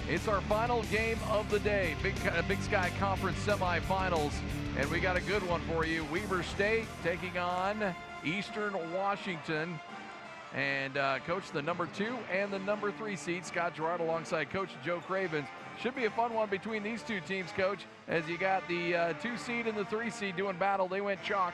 It's our final game of the day, Big Sky Conference semifinals, and we got a good one for you. Weber State taking on Eastern Washington. And Coach, the number 2 and the number 3 seed, Scott Gerard, alongside Coach Joe Cravens. Should be a fun one between these two teams, Coach, as you got the 2 seed and the 3 seed doing battle. They went chalk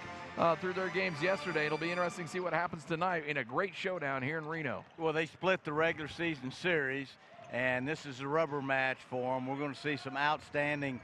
through their games yesterday. It'll be interesting to see what happens tonight in a great showdown here in Reno. Well, they split the regular season series, and this is a rubber match for them. We're going to see some outstanding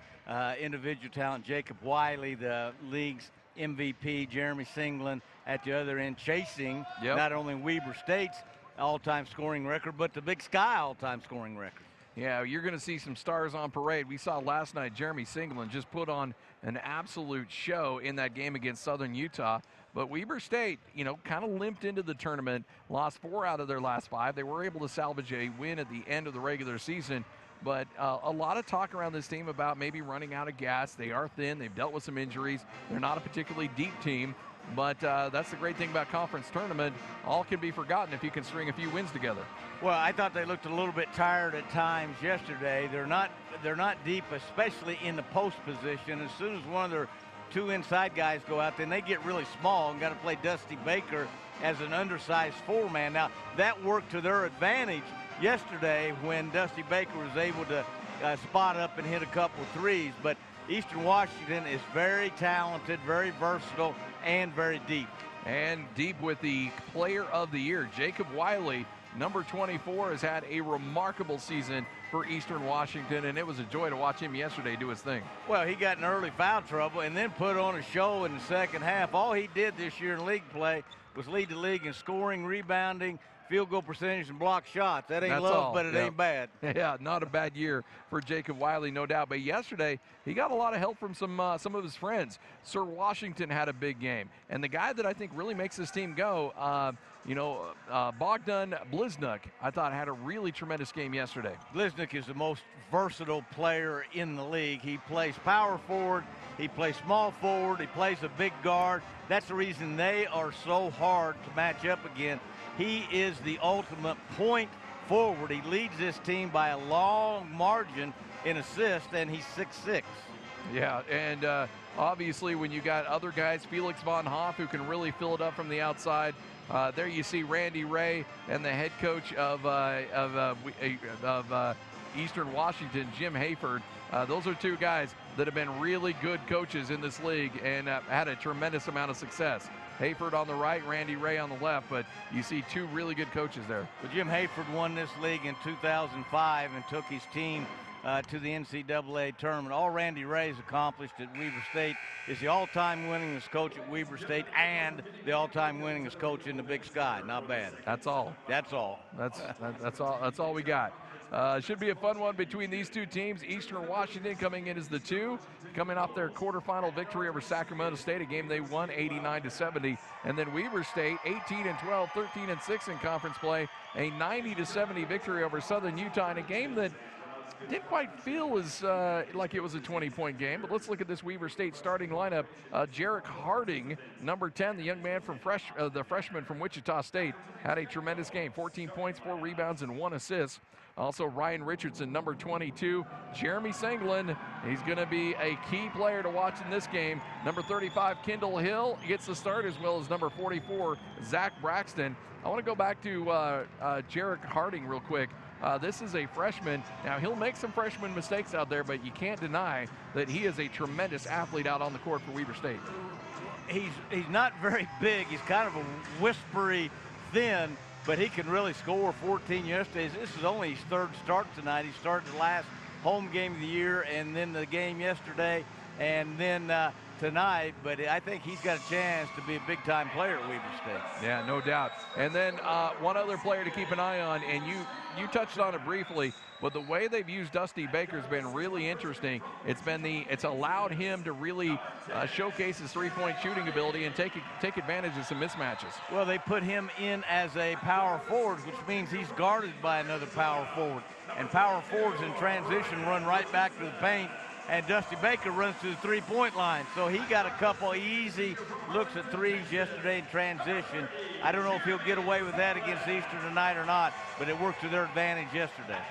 individual talent. Jacob Wiley, the league's MVP, Jeremy Singleton at the other end, chasing not only Weber State's all-time scoring record, but the Big Sky all-time scoring record. Yeah, you're going to see some stars on parade. We saw last night Jeremy Singleton just put on an absolute show in that game against Southern Utah. But Weber State, you know, kind of limped into the tournament, lost 4 out of their last 5. They were able to salvage a win at the end of the regular season. But a lot of talk around this team about maybe running out of gas. They are thin. They've dealt with some injuries. They're not a particularly deep team. But that's the great thing about conference tournament. All can be forgotten if you can string a few wins together. Well, I thought they looked a little bit tired at times yesterday. They're not deep, especially in the post position. As soon as one of their 2 inside guys go out, then they get really small and got to play Dusty Baker as an undersized 4-man. Now, that worked to their advantage yesterday when Dusty Baker was able to spot up and hit a couple of threes. But Eastern Washington is very talented, very versatile, and very deep. And deep with the player of the year. Jacob Wiley, number 24, has had a remarkable season for Eastern Washington, and it was a joy to watch him yesterday do his thing. Well, he got in early foul trouble and then put on a show in the second half. All he did this year in league play was lead the league in scoring, rebounding, field goal percentage, and block shots. That ain't love, but it ain't bad. Yeah, not a bad year for Jacob Wiley, no doubt. But yesterday, he got a lot of help from some of his friends. Sir Washington had a big game. And the guy that I think really makes this team go, Bogdan Bliznuk, I thought had a really tremendous game yesterday. Bliznuk is the most versatile player in the league. He plays power forward, he plays small forward, he plays a big guard. That's the reason they are so hard to match up against. He is the ultimate point forward. He leads this team by a long margin in assists, and he's 6'6". Yeah, and obviously when you got other guys, Felix Von Hoff, who can really fill it up from the outside. There you see Randy Ray and the head coach of Eastern Washington, Jim Hayford. Those are 2 guys that have been really good coaches in this league and had a tremendous amount of success. Hayford on the right, Randy Ray on the left, but you see 2 really good coaches there. Well, Jim Hayford won this league in 2005 and took his team to the NCAA tournament. All Randy Ray's accomplished at Weber State is the all-time winningest coach at Weber State and the all-time winningest coach in the Big Sky. Not bad. That's all. That's all. That's all. That's all we got. Should be a fun one between these 2 teams. Eastern Washington coming in as the 2, coming off their quarterfinal victory over Sacramento State, a game they won 89-70. And then Weber State, 18-12, 13-6 in conference play, a 90-70 victory over Southern Utah in a game that didn't quite feel as like it was a 20-point game. But let's look at this Weber State starting lineup. Jarek Harding, number 10, the young man from the freshman from Wichita State, had a tremendous game. 14 points, 4 rebounds, and 1 assist. Also, Ryan Richardson, number 22. Jeremy Singleton, he's going to be a key player to watch in this game. Number 35, Kendall Hill, gets the start, as well as number 44, Zach Braxton. I want to go back to Jarek Harding real quick. This is a freshman. Now, he'll make some freshman mistakes out there, but you can't deny that he is a tremendous athlete out on the court for Weber State. He's not very big. He's kind of a whispery, thin, but he can really score. 14 yesterday. This is only his 3rd start tonight. He started the last home game of the year and then the game yesterday and then tonight. But I think he's got a chance to be a big-time player at Weber State. Yeah, no doubt. And then one other player to keep an eye on, and you touched on it briefly, but the way they've used Dusty Baker has been really interesting. It's allowed him to really showcase his 3-point shooting ability and take advantage of some mismatches. Well, they put him in as a power forward, which means he's guarded by another power forward. And power forwards in transition run right back to the paint, and Dusty Baker runs to the 3-point line. So he got a couple easy looks at threes yesterday in transition. I don't know if he'll get away with that against Eastern tonight or not, but it worked to their advantage yesterday.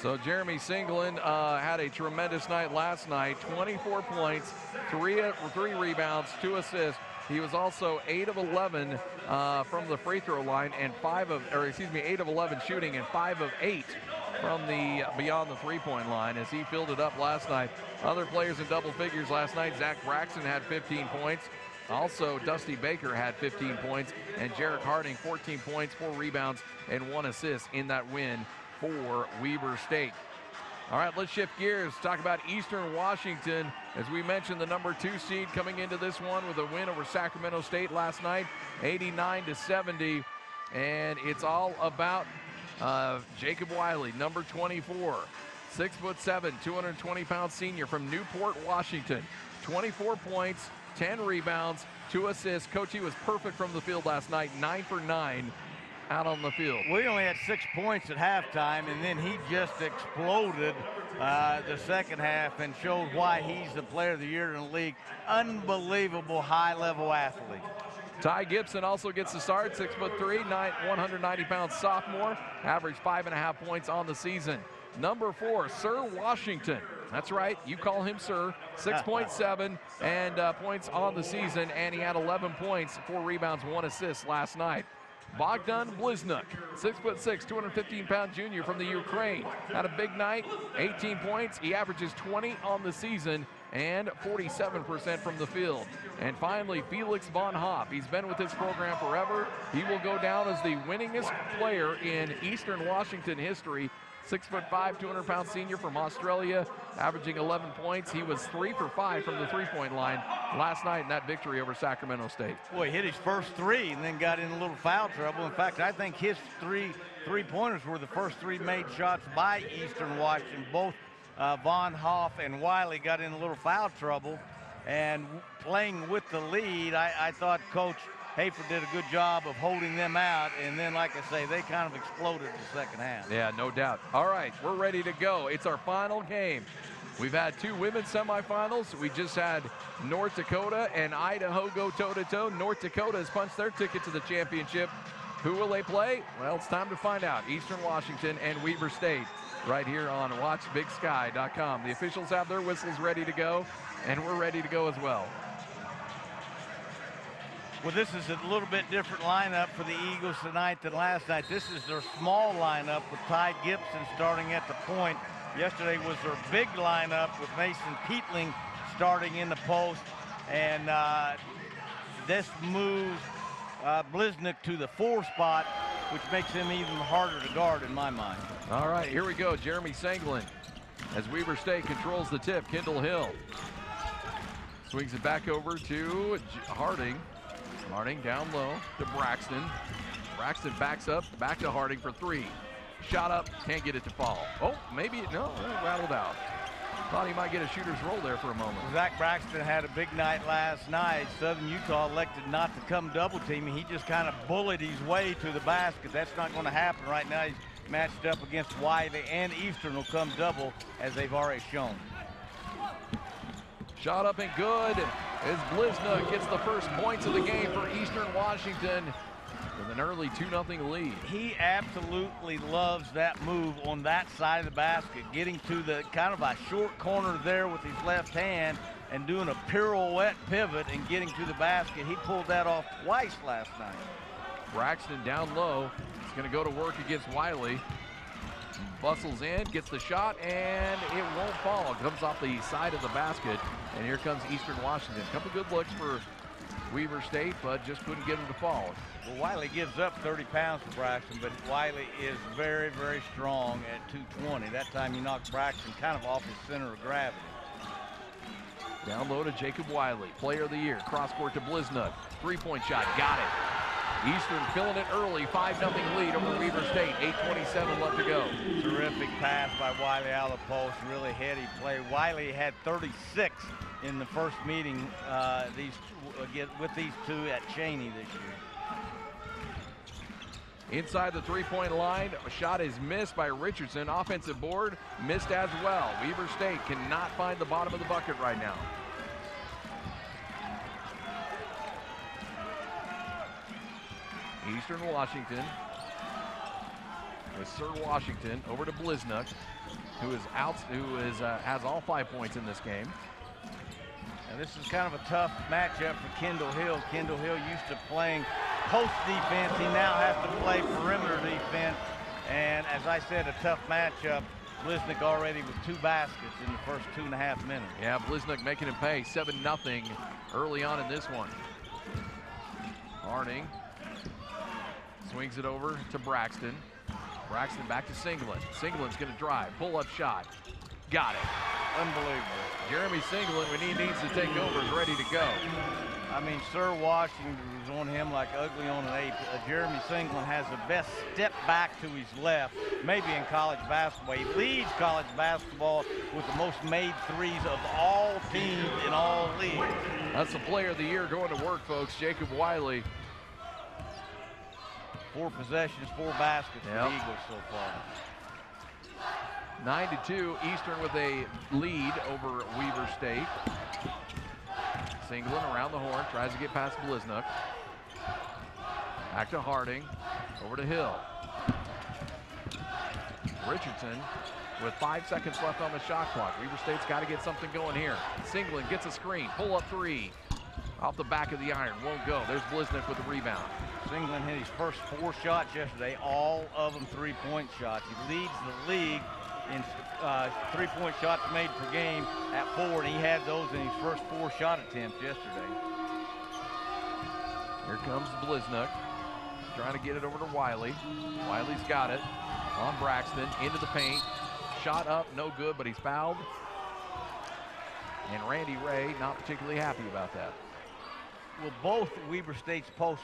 So Jeremy Singleton had a tremendous night last night. 24 points, three rebounds, 2 assists. He was also 8 of 11 from the free throw line and 8 of 11 shooting and 5 of 8 from the beyond the three-point line as he filled it up last night. Other players in double figures last night. Zach Braxton had 15 points. Also, Dusty Baker had 15 points, and Jarek Harding 14 points, 4 rebounds, and 1 assist in that win for Weber State. All right, let's shift gears. Talk about Eastern Washington. As we mentioned, the number 2 seed coming into this one with a win over Sacramento State last night, 89-70. And it's all about Jacob Wiley, number 24, 6'7", 220-pound senior from Newport, Washington. 24 points, 10 rebounds, 2 assists. Coach, he was perfect from the field last night, 9 for 9 out on the field. We only had 6 points at halftime, and then he just exploded the second half and showed why he's the player of the year in the league. Unbelievable high-level athlete. Ty Gibson also gets the start, 6'3", 190-pound sophomore, averaged 5.5 points on the season. Number 4, Sir Washington. That's right, you call him Sir. 6.7 and points on the season, and he had 11 points, 4 rebounds, 1 assist last night. Bogdan Bliznuk, 6'6", 215-pound junior from the Ukraine. Had a big night, 18 points. He averages 20 on the season and 47% from the field. And finally, Felix Von Hoff. He's been with this program forever. He will go down as the winningest player in Eastern Washington history. 6'5", 200-pound senior from Australia, averaging 11 points. He was 3 for 5 from the three-point line last night in that victory over Sacramento State. Boy, he hit his first 3 and then got in a little foul trouble. In fact, I think his three-pointers were the first 3 made shots by Eastern Washington. Both Von Hoff and Wiley got in a little foul trouble. And playing with the lead, I thought Coach Hayford did a good job of holding them out, and then, like I say, they kind of exploded the second half. Yeah, no doubt. All right, we're ready to go. It's our final game. We've had 2 women's semifinals. We just had North Dakota and Idaho go toe-to-toe. North Dakota has punched their ticket to the championship. Who will they play? Well, it's time to find out. Eastern Washington and Weber State right here on WatchBigSky.com. The officials have their whistles ready to go, and we're ready to go as well. Well, this is a little bit different lineup for the Eagles tonight than last night. This is their small lineup with Ty Gibson starting at the point. Yesterday was their big lineup with Mason Peatling starting in the post. And this moves Bliznuk to the 4 spot, which makes him even harder to guard in my mind. All right, here we go. Jeremy Singleton as Weber State controls the tip. Kendall Hill swings it back over to Harding. Harding down low to Braxton. Braxton backs up, back to Harding for 3. Shot up, can't get it to fall. Oh, maybe, no, it rattled out. Thought he might get a shooter's roll there for a moment. Zach Braxton had a big night last night. Southern Utah elected not to come double teaming. He just kind of bullied his way to the basket. That's not going to happen right now. He's matched up against Wiley, and Eastern will come double, as they've already shown. Shot up and good as Bliznuk gets the first points of the game for Eastern Washington with an early 2-0 lead. He absolutely loves that move on that side of the basket, getting to the kind of a short corner there with his left hand and doing a pirouette pivot and getting to the basket. He pulled that off twice last night. Braxton down low. He's going to go to work against Wiley. Bustles in, gets the shot, and it won't fall. It comes off the side of the basket, and here comes Eastern Washington. A couple good looks for Weber State, but just couldn't get him to fall. Well, Wiley gives up 30 pounds for Braxton, but Wiley is very, very strong at 220. That time he knocked Braxton kind of off his center of gravity. Down low to Jacob Wiley, player of the year. Cross court to Bliznuk. 3-point shot, got it. Eastern filling it early, 5-0 lead over Weber State, 8:27 left to go. Terrific pass by Wiley out of the post, really heady play. Wiley had 36 in the first meeting with these 2 at Cheney this year. Inside the 3-point line, a shot is missed by Richardson. Offensive board missed as well. Weber State cannot find the bottom of the bucket right now. Eastern Washington with Sir Washington over to Bliznuck, who has all 5 points in this game. And this is kind of a tough matchup for Kendall Hill. Kendall Hill used to playing post defense. He now has to play perimeter defense. And as I said, a tough matchup. Bliznuck already with 2 baskets in the first 2.5 minutes. Yeah, Bliznuck making him pay 7-0 early on in this one. Harding swings it over to Braxton. Braxton back to Singleton. Singleton's going to drive. Pull-up shot. Got it. Unbelievable. Jeremy Singleton, when he needs to take over, is ready to go. I mean, Sir Washington was on him like ugly on an ape. Jeremy Singleton has the best step back to his left, maybe in college basketball. He leads college basketball with the most made threes of all teams in all leagues. That's the player of the year going to work, folks. Jacob Wiley. 4 possessions, 4 baskets for the Eagles so far. 9-2, Eastern with a lead over Weber State. Singleton around the horn, tries to get past Bliznuck. Back to Harding, over to Hill. Richardson with 5 seconds left on the shot clock. Weber State's got to get something going here. Singleton gets a screen, pull-up 3. Off the back of the iron, won't go. There's Bliznuck with the rebound. Singleton hit his first 4 shots yesterday, all of them 3-point shots. He leads the league in 3-point shots made per game at 4, and he had those in his first 4 shot attempts yesterday. Here comes Bliznuck, trying to get it over to Wiley. Wiley's got it on Braxton, into the paint. Shot up, no good, but he's fouled. And Randy Ray not particularly happy about that. Well, both Weber State's post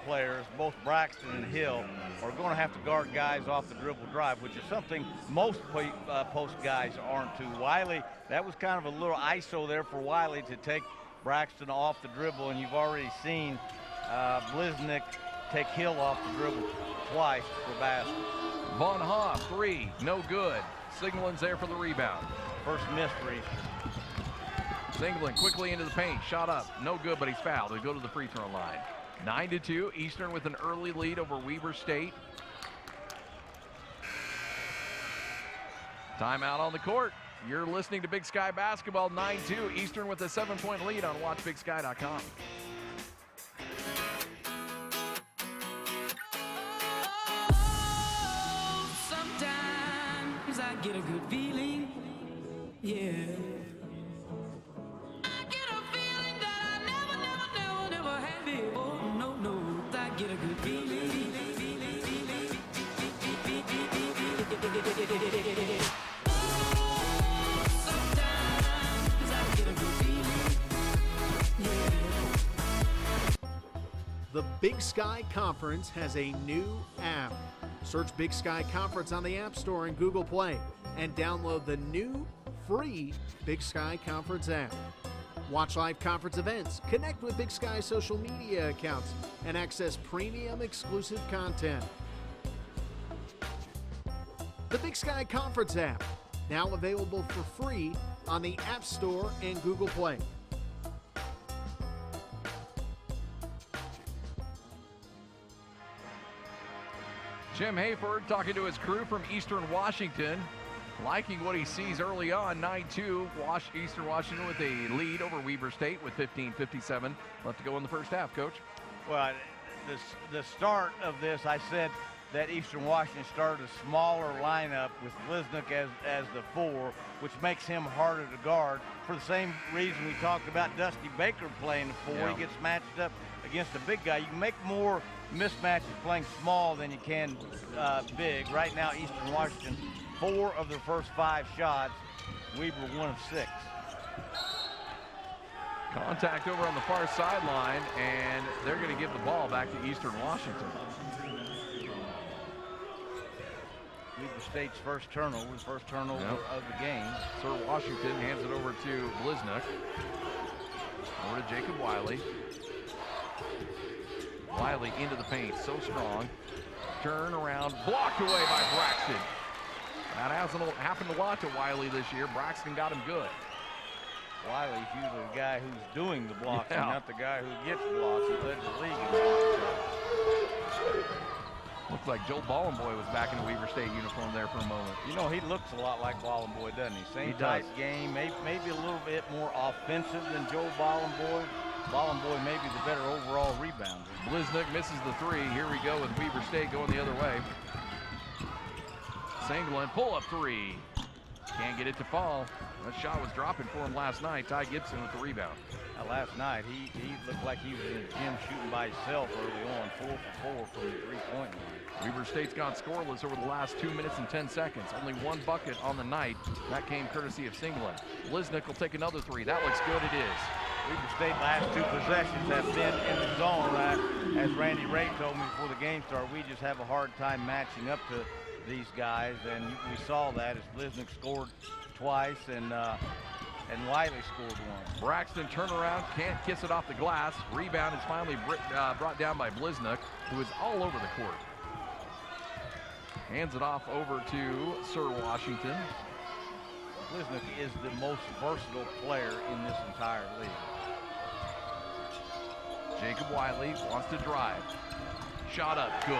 players, both Braxton and Hill, are going to have to guard guys off the dribble drive, which is something most post guys aren't to. Wiley, that was kind of a little ISO there for Wiley to take Braxton off the dribble, and you've already seen Bliznuck take Hill off the dribble twice for baskets. Von Hoff, 3, no good. Singleton's there for the rebound. First miss for Eastern. Singleton quickly into the paint, shot up, no good, but he's fouled. He'll go to the free throw line. 9-2, Eastern with an early lead over Weber State. Timeout on the court. You're listening to Big Sky Basketball. 9-2, Eastern with a 7-point lead on WatchBigSky.com. Sometimes I get a good feeling, yeah. Get a good feeling. Sometimes I get a good feeling. Yeah. The Big Sky Conference has a new app. Search Big Sky Conference on the App Store and Google Play and download the new free Big Sky Conference app. Watch live conference events, connect with Big Sky social media accounts, and access premium exclusive content. The Big Sky Conference app, now available for free on the App Store and Google Play. Jim Hayford talking to his crew from Eastern Washington. Liking what he sees early on. 9-2, Eastern Washington with a lead over Weber State with 15:57 left to go in the first half, Coach. Well, the start of this, I said that Eastern Washington started a smaller lineup with Bliznuck as the 4, which makes him harder to guard. For the same reason we talked about Dusty Baker playing the 4. Yeah. He gets matched up against a big guy. You can make more mismatches playing small than you can big. Right now, Eastern Washington, 4 of their first 5 shots. Weber 1 of 6. Contact over on the far sideline, and they're going to give the ball back to Eastern Washington. Weber State's first turnover, of the game. Sir Washington hands it over to Bliznuck. Over to Jacob Wiley. Wiley into the paint, so strong. Turn around, blocked away by Braxton. That hasn't happened a lot to Wiley this year. Braxton got him good. Wiley's usually the guy who's doing the blocking, Yeah. not the guy who gets blocks. He led the league in blocks. Looks like Joel Ballenboy was back in the Weber State uniform there for a moment. You know, he looks a lot like Ballenboy, doesn't he? Same type game, maybe a little bit more offensive than Joe Ballenboy. Ballenboy may be the better overall rebounder. Bliznick misses the three. Here we go with Weber State going the other way. Singleton, pull-up three. Can't get it to fall. That shot was dropping for him last night. Ty Gibson with the rebound. Last night, he looked like he was in the gym shooting by himself early on, 4 for 4 from the three-point line. Weber State's gone scoreless over the last 2 minutes and 10 seconds. Only one bucket on the night. That came courtesy of Singleton. Bliznick will take another three. That looks good. It is. Weber State last 2 possessions have been in the zone. As Randy Ray told me before the game started, we just have a hard time matching up to these guys, and we saw that as Bliznick scored twice and Wiley scored one. Braxton turnaround, can't kiss it off the glass. Rebound is finally brought down by Bliznick, who is all over the court. Hands it off over to Sir Washington. Bliznick is the most versatile player in this entire league. Jacob Wiley wants to drive. Shot up, good.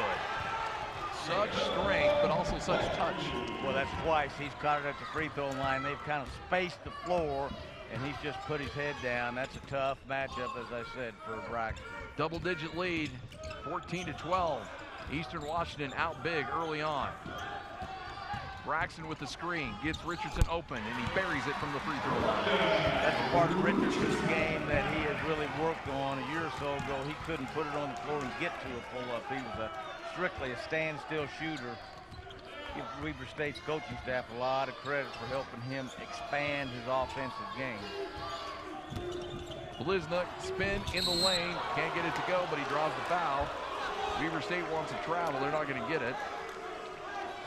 Such strength, but also such touch. Well, that's twice. He's caught it at the free throw line. They've kind of spaced the floor, and he's just put his head down. That's a tough matchup, as I said, for Braxton. Double-digit lead, 14-12. Eastern Washington out big early on. Braxton with the screen, gets Richardson open, and he buries it from the free throw line. That's a part of Richardson's game that he has really worked on. A year or so ago, he couldn't put it on the floor and get to a pull-up. He was strictly a standstill shooter. Give Weber State's coaching staff a lot of credit for helping him expand his offensive game. Bliznick spin in the lane, can't get it to go, but he draws the foul. Weber State wants to travel, they're not going to get it.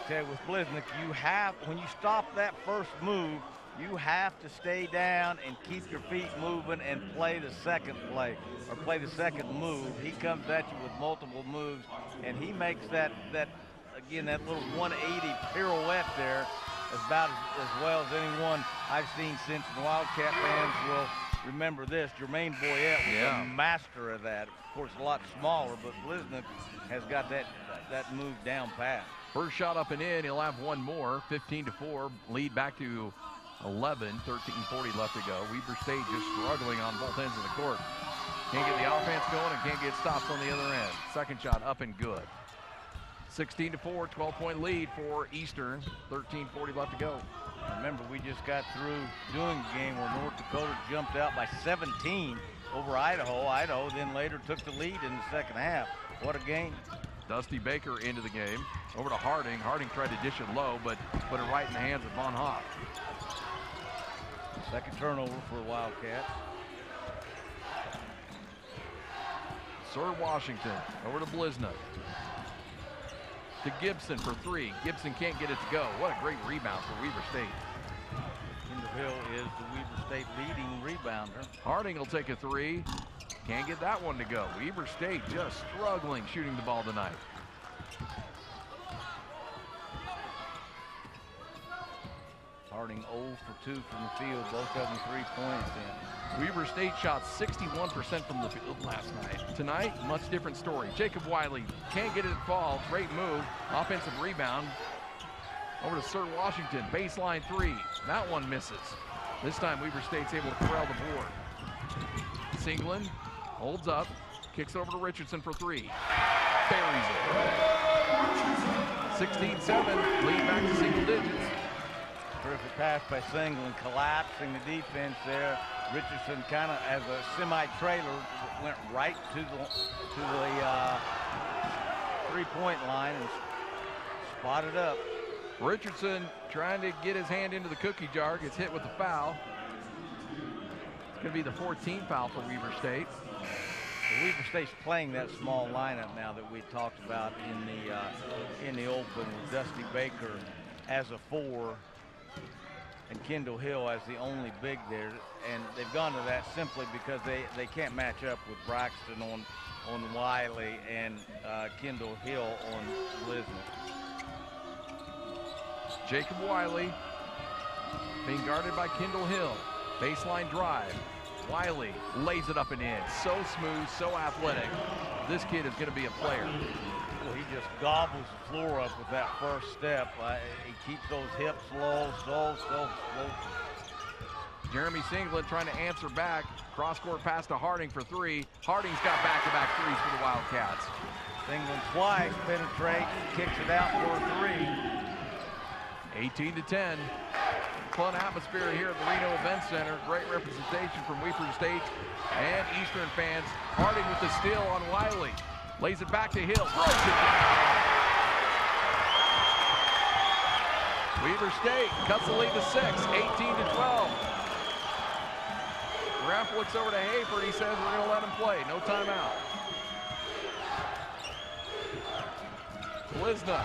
Okay, with Bliznick, you have, when you stop that first move, you have to stay down and keep your feet moving and play the second play, or play the second move. He comes at you with multiple moves, and he makes that again, that little 180 pirouette there about as well as anyone I've seen since. The Wildcat fans will remember this. Jermaine Boyette was a master of that. Of course, a lot smaller, but Bliznick has got that move down pat. First shot up and in, he'll have one more. 15-4, lead back to 11, 13:40 left to go. Weber State just struggling on both ends of the court. Can't get the offense going and can't get stops on the other end. Second shot up and good. 16-4, 12-point lead for Eastern. 13:40 left to go. Remember, we just got through doing a game where North Dakota jumped out by 17 over Idaho. Idaho then later took the lead in the second half. What a game. Dusty Baker into the game. Over to Harding. Harding tried to dish it low, but put it right in the hands of Von Hoff. Second turnover for the Wildcats. Sir Washington over to Bliznick. To Gibson for three. Gibson can't get it to go. What a great rebound for Weber State. Kendall Hill is the Weber State leading rebounder. Harding will take a three. Can't get that one to go. Weber State just struggling shooting the ball tonight. Harding 0 for 2 from the field, both of them 3 points in. Weber State shot 61% from the field last night. Tonight, much different story. Jacob Wiley can't get it to fall. Great move. Offensive rebound. Over to Sir Washington. Baseline three. That one misses. This time, Weber State's able to corral the board. Singleton holds up. Kicks it over to Richardson for three. Buries it. 16-7. Lead back to single digits. Terrific pass by Singleton, collapsing the defense there. Richardson kind of as a semi-trailer went right to the three-point line and spotted up. Richardson trying to get his hand into the cookie jar, gets hit with the foul. It's going to be the 14th foul for Weber State. Well, Weber State's playing that small lineup now that we talked about in the open with Dusty Baker as a 4 and Kendall Hill as the only big there, and they've gone to that simply because they can't match up with Braxton on Wiley and Kendall Hill on Bliznick. Jacob Wiley being guarded by Kendall Hill. Baseline drive. Wiley lays it up and in. So smooth, so athletic. This kid is going to be a player. he just gobbles the floor up with that first step. He keeps those hips low, so explosive. Jeremy Singleton trying to answer back. Cross-court pass to Harding for three. Harding's got back-to-back threes for the Wildcats. Singleton twice penetrates, kicks it out for a three. 18-10. Fun atmosphere here at the Reno Event Center. Great representation from Weber State and Eastern fans. Harding with the steal on Wiley. Lays it back to Hill. Throws it down. Weber State cuts the lead to 6, 18-12. Ref looks over to Hayford. He says we're going to let him play. No timeout. Blizna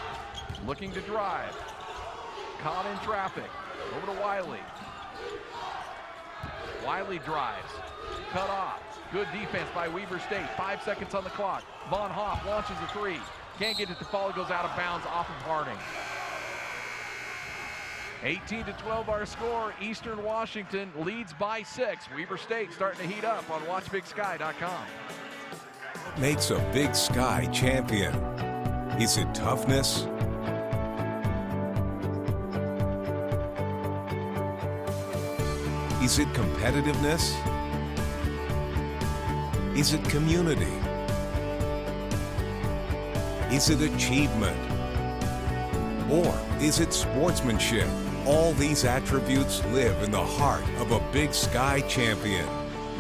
looking to drive. Caught in traffic. Over to Wiley. Wiley drives. Cut off. Good defense by Weber State. 5 seconds on the clock. Von Hoff launches a three. Can't get it to fall. It goes out of bounds off of Harding. 18-12 our score. Eastern Washington leads by 6. Weber State starting to heat up on WatchBigSky.com. Makes a Big Sky champion. Is it toughness? Is it competitiveness? Is it community? Is it achievement? Or is it sportsmanship? All these attributes live in the heart of a Big Sky champion.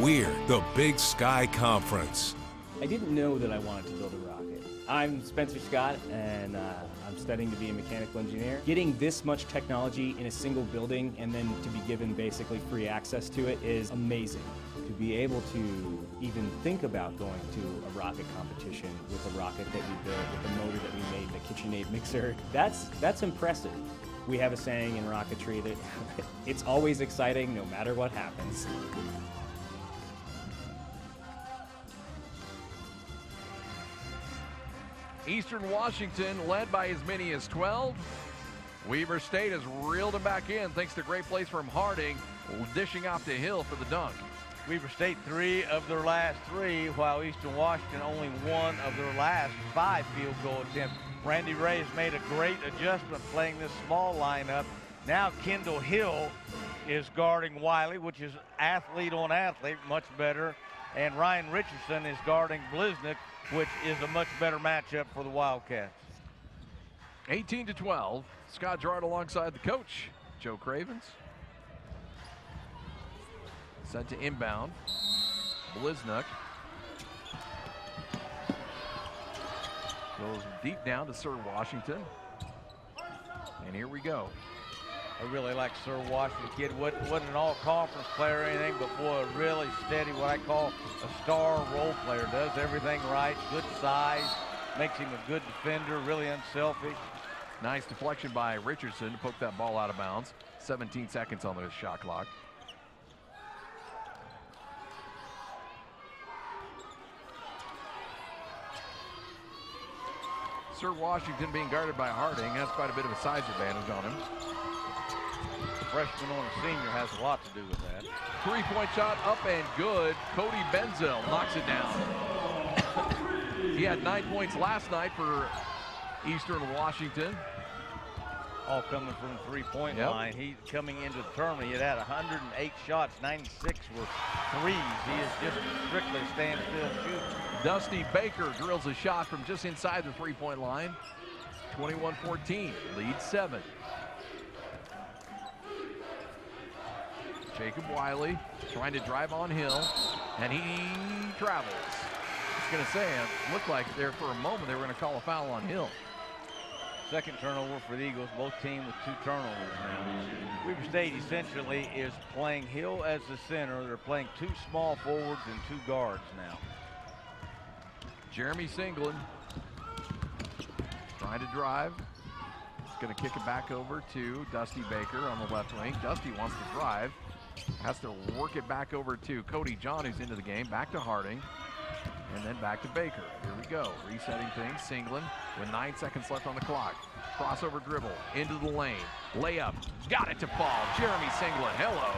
We're the Big Sky Conference. I didn't know that I wanted to build a rocket. I'm Spencer Scott, and I'm studying to be a mechanical engineer. Getting this much technology in a single building and then to be given basically free access to it is amazing. To be able to even think about going to a rocket competition with a rocket that we built, with a motor that we made in a KitchenAid mixer, that's impressive. We have a saying in rocketry that it's always exciting no matter what happens. Eastern Washington led by as many as 12. Weber State has reeled them back in thanks to great plays from Harding, dishing out to Hill for the dunk. Weber State 3 of their last 3, while Eastern Washington only 1 of their last 5 field goal attempts. Randy Ray has made a great adjustment playing this small lineup. Now Kendall Hill is guarding Wiley, which is athlete on athlete, much better. And Ryan Richardson is guarding Bliznick, which is a much better matchup for the Wildcats. 18-12. Scott Gerard alongside the coach, Joe Cravens. Sent to inbound. Bliznick goes deep down to Sir Washington. And here we go. I really like Sir Washington. Kid wasn't an all-conference player or anything, but boy, really steady, what I call a star role player. Does everything right, good size, makes him a good defender, really unselfish. Nice deflection by Richardson to poke that ball out of bounds. 17 seconds on the shot clock. Sir Washington being guarded by Harding has quite a bit of a size advantage on him. Freshman on a senior has a lot to do with that. Three-point shot up and good. Cody Benzel knocks it down. He had 9 points last night for Eastern Washington. All coming from the three-point line. He coming into the tournament, he had 108 shots, 96 were threes. He is just strictly a standstill shooter. Dusty Baker drills a shot from just inside the three-point line. 21-14, lead 7. Jacob Wiley trying to drive on Hill, and he travels. I was going to say, it looked like there for a moment they were going to call a foul on Hill. Second turnover for the Eagles, both teams with 2 turnovers now. Weber State essentially is playing Hill as the center. They're playing 2 small forwards and 2 guards now. Jeremy Singleton trying to drive. He's going to kick it back over to Dusty Baker on the left wing. Dusty wants to drive. Has to work it back over to Cody John, who's into the game. Back to Harding. And then back to Baker. Here we go. Resetting things. Singleton with 9 seconds left on the clock. Crossover dribble into the lane. Layup. Got it to fall. Jeremy Singleton. Hello.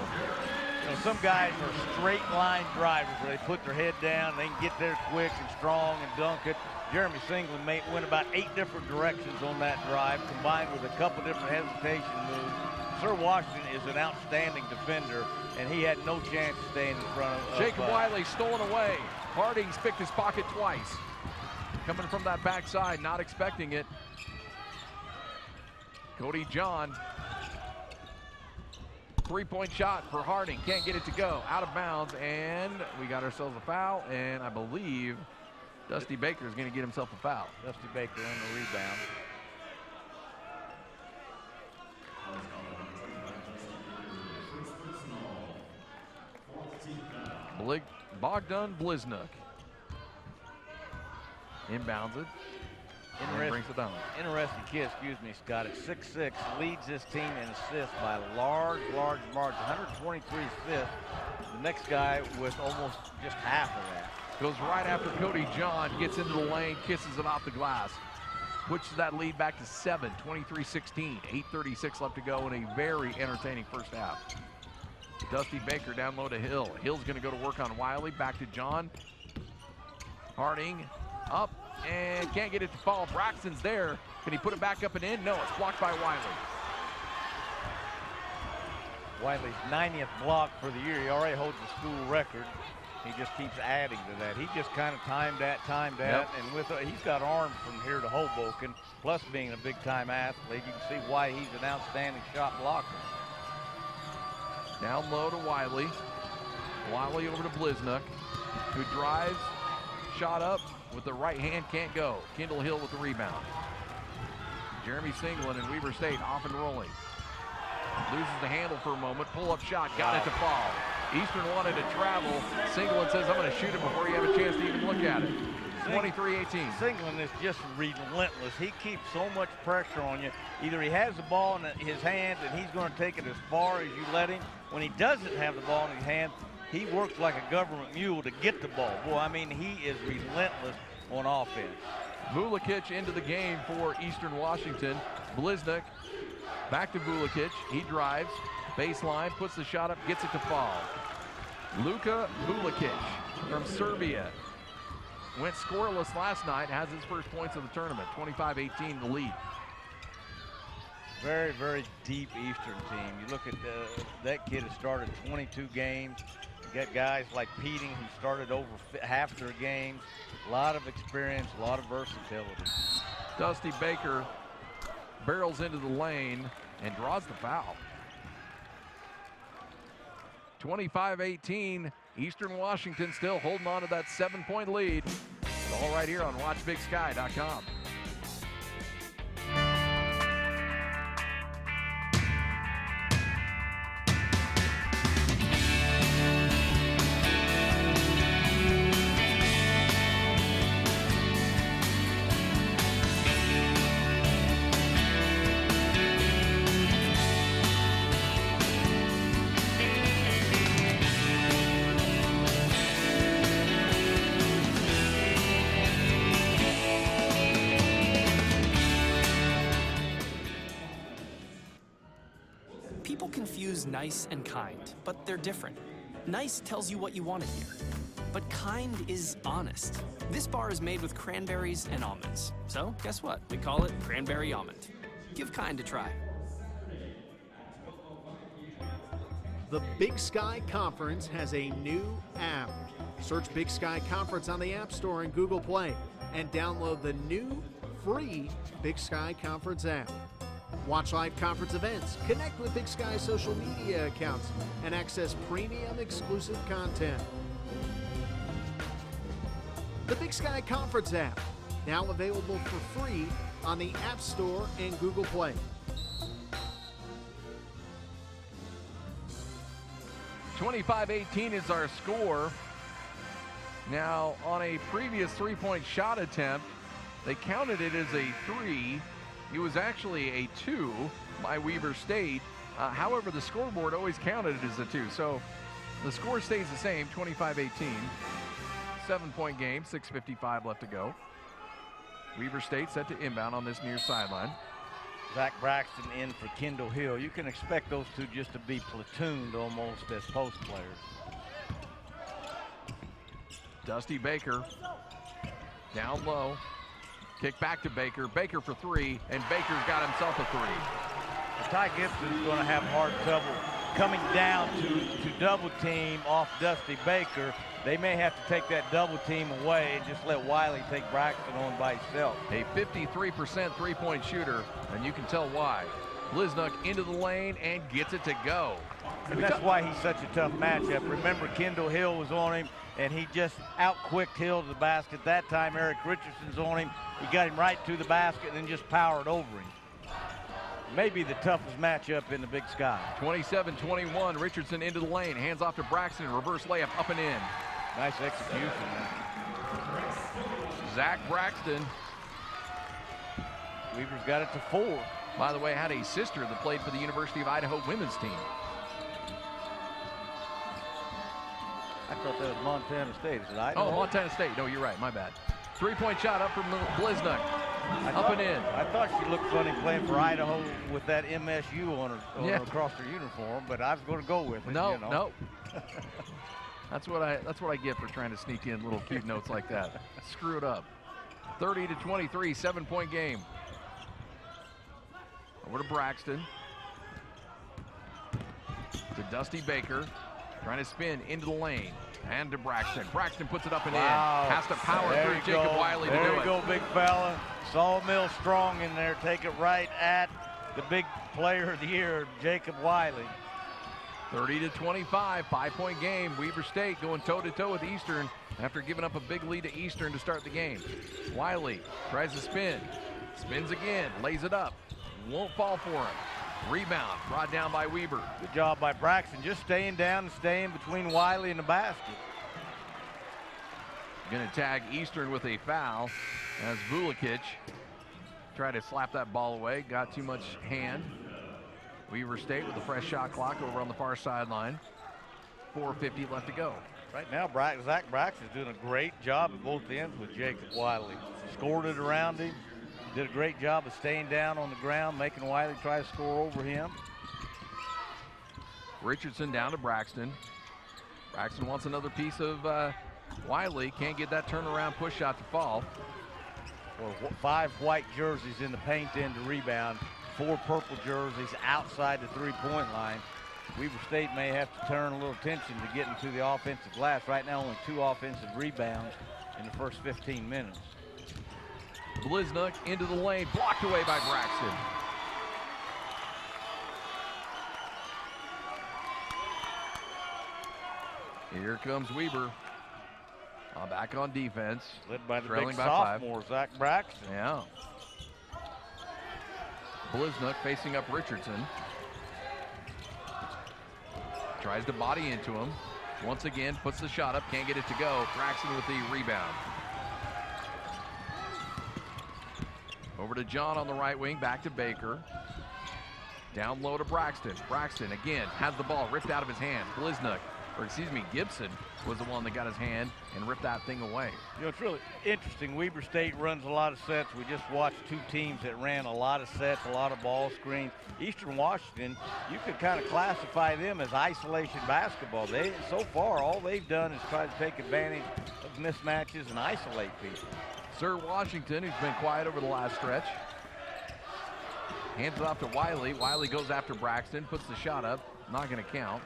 You know, some guys are straight line drivers where they put their head down, they can get there quick and strong and dunk it. Jeremy Singleton went about 8 different directions on that drive, combined with a couple different hesitation moves. Sir Washington is an outstanding defender, and he had no chance of staying in front of Jacob Wiley stolen away. Harding's picked his pocket twice. Coming from that backside, not expecting it. Cody John. 3-point shot for Harding. Can't get it to go. Out of bounds, and we got ourselves a foul, and I believe Dusty Baker is going to get himself a foul. Dusty Baker on the rebound. Bogdan Bliznuk inbounds it and brings it down. Interesting kid, excuse me, Scott. At 6'6", leads this team in assists by a large margin. 123 assists. The next guy with almost just half of that. Goes right after Cody John, gets into the lane, kisses it off the glass. Pushes that lead back to 7, 23-16. 8:36 left to go in a very entertaining first half. Dusty Baker down low to Hill. Hill's going to go to work on Wiley. Back to John. Harding up and can't get it to fall. Braxton's there. Can he put it back up and in? No, it's blocked by Wiley. Wiley's 90th block for the year. He already holds the school record. He just keeps adding to that. He just kind of timed that, Yep. and with he's got arms from here to Hoboken, plus being a big-time athlete. You can see why he's an outstanding shot blocker. Down low to Wiley. Wiley over to Bliznuk, who drives, shot up with the right hand, can't go. Kendall Hill with the rebound. Jeremy Singleton and Weber State off and rolling. Loses the handle for a moment, pull-up shot, got it to fall. Eastern wanted to travel. Singleton says, I'm going to shoot it before you have a chance to even look at it. 23-18. Singleton is just relentless. He keeps so much pressure on you. Either he has the ball in his hands and he's going to take it as far as you let him. When he doesn't have the ball in his hands, he works like a government mule to get the ball. Boy, I mean, he is relentless on offense. Vulekic into the game for Eastern Washington. Bliznuk back to Vulekic. He drives, baseline, puts the shot up, gets it to fall. Luka Vulekic from Serbia. Went scoreless last night, has his first points of the tournament. 25-18 the lead. Very, very deep Eastern team. You look at that kid has started 22 games. You got guys like Peeting who started over half their games. A lot of experience, a lot of versatility. Dusty Baker barrels into the lane and draws the foul. 25-18, Eastern Washington still holding on to that 7-point lead. It's all right here on WatchBigSky.com. People confuse nice and kind, but they're different. Nice tells you what you want to hear, but kind is honest. This bar is made with cranberries and almonds. So guess what? We call it Cranberry Almond. Give kind a try. The Big Sky Conference has a new app. Search Big Sky Conference on the App Store and Google Play and download the new free Big Sky Conference app. Watch live conference events, connect with Big Sky social media accounts, and access premium exclusive content. The Big Sky Conference app, now available for free on the App Store and Google Play. $25-18 is our score. Now, on a previous three-point shot attempt, they counted it as a 3. It was actually a 2 by Weber State. However, the scoreboard always counted it as a 2. So the score stays the same, 25-18. 7-point game, 6:55 left to go. Weber State set to inbound on this near sideline. Zach Braxton in for Kendall Hill. You can expect those two just to be platooned almost as post players. Dusty Baker Down low. Kick back to Baker. Baker for three, and Baker's got himself a three. Ty Gibson's going to have hard trouble coming down to double team off Dusty Baker. They may have to take that double team away and just let Wiley take Braxton on by himself. A 53% three-point shooter, and you can tell why. Bliznuck into the lane and gets it to go. And that's why he's such a tough matchup. Remember, Kendall Hill was on him, and he just out-quicked Hill to the basket. That time, Eric Richardson's on him. He got him right to the basket and then just powered over him. Maybe the toughest matchup in the Big Sky. 27-21, Richardson into the lane, hands off to Braxton, reverse layup up and in. Nice execution. Zach Braxton. Weaver's got it to 4. By the way, had a sister that played for the University of Idaho women's team. I thought that was Montana State. Is it Idaho? Oh, Montana State. No, you're right. My bad. Three-point shot up from Bliznuck. Up and in. I thought she looked funny playing for Idaho with that MSU on her across her uniform, but I was going to go with it. No, you know. no. That's what I get for trying to sneak in little cute notes like that. Screw it up. 30-23, 7-point game. Over to Braxton. To Dusty Baker. Trying to spin into the lane. And to Braxton. Braxton puts it up and in. Has to power through Jacob Wiley to do it. There you go, big fella. Sawmill strong in there. Take it right at the big player of the year, Jacob Wiley. 30-25, 5-point game. Weber State going toe-to-toe with Eastern after giving up a big lead to Eastern to start the game. Wiley tries to spin. Spins again. Lays it up. Won't fall for him. Rebound brought down by Weber. Good job by Braxton, just staying down and staying between Wiley and the basket. Going to tag Eastern with a foul as Vulikic tried to slap that ball away. Got too much hand. Weber State with a fresh shot clock over on the far sideline. 4:50 left to go. Right now, Zach Braxton's doing a great job at both ends with Jacob Wiley. Scored it around him. Did a great job of staying down on the ground, making Wiley try to score over him. Richardson down to Braxton. Braxton wants another piece of Wiley. Can't get that turnaround push shot to fall. Well, 5 white jerseys in the paint end to rebound. 4 purple jerseys outside the three-point line. Weber State may have to turn a little attention to getting to the offensive glass. Right now, only 2 offensive rebounds in the first 15 minutes. Bliznuck into the lane, blocked away by Braxton. Here comes Weber. Back on defense. Led by the trailing big by sophomore, 5. Zach Braxton. Yeah. Bliznuck facing up Richardson. Tries to body into him. Once again, puts the shot up, can't get it to go. Braxton with the rebound. Over to John on the right wing, back to Baker. Down low to Braxton. Braxton again has the ball ripped out of his hand. Gibson was the one that got his hand and ripped that thing away. You know, it's really interesting. Weber State runs a lot of sets. We just watched 2 teams that ran a lot of sets, a lot of ball screens. Eastern Washington, you could kind of classify them as isolation basketball. So far, all they've done is try to take advantage of mismatches and isolate people. Sir Washington, who's been quiet over the last stretch, hands it off to Wiley. Wiley goes after Braxton, puts the shot up, not going to count.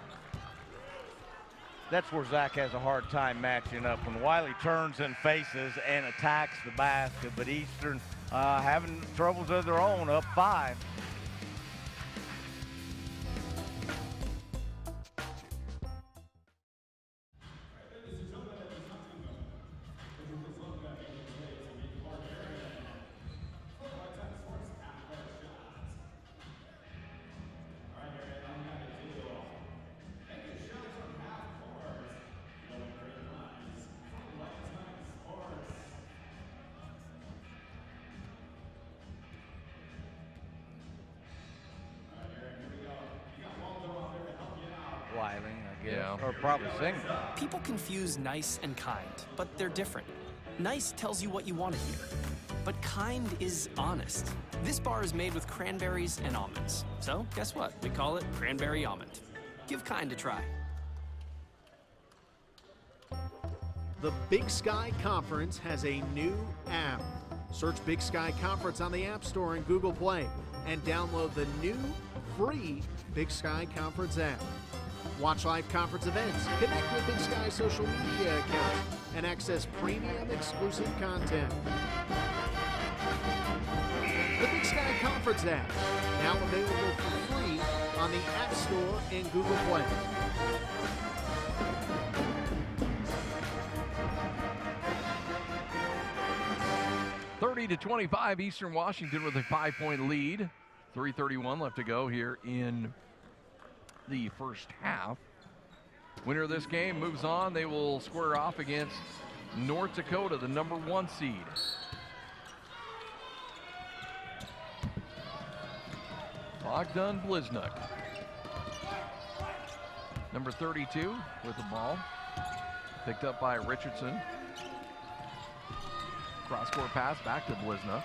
That's where Zach has a hard time matching up, when Wiley turns and faces and attacks the basket, but Eastern having troubles of their own, up 5. Wiley, I guess, Yeah. or probably single. People confuse nice and kind, but they're different. Nice tells you what you want to hear, but kind is honest. This bar is made with cranberries and almonds. So guess what? We call it Cranberry Almond. Give kind a try. The Big Sky Conference has a new app. Search Big Sky Conference on the App Store and Google Play and download the new free Big Sky Conference app. Watch live conference events, connect with Big Sky social media accounts, and access premium exclusive content. The Big Sky Conference app, now available for free on the App Store and Google Play. To 25, Eastern Washington with a 5-point lead. 3:31 left to go here in the first half. Winner of this game moves on. They will square off against North Dakota, the number 1 seed. Bogdan Bliznuk, number 32 with the ball. Picked up by Richardson. Cross-court pass back to Bliznuk.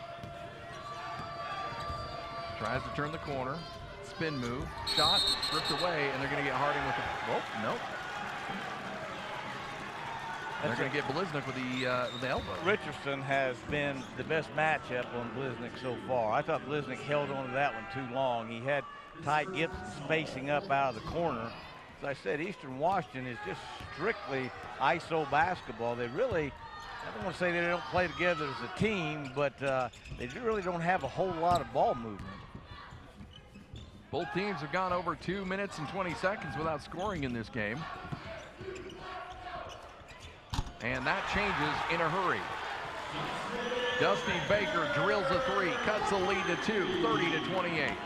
Tries to turn the corner. Spin move. Shot stripped away, and they're going to get Harding with the... Oh, nope. They're going to get Bliznuk with the elbow. Richardson has been the best matchup on Bliznuk so far. I thought Bliznuk held on to that one too long. He had Ty Gibson spacing up out of the corner. As I said, Eastern Washington is just strictly ISO basketball. They really... I don't want to say they don't play together as a team, but they really don't have a whole lot of ball movement. Both teams have gone over 2 minutes and 20 seconds without scoring in this game. And that changes in a hurry. Dusty Baker drills a 3, cuts the lead to 2, 30-28.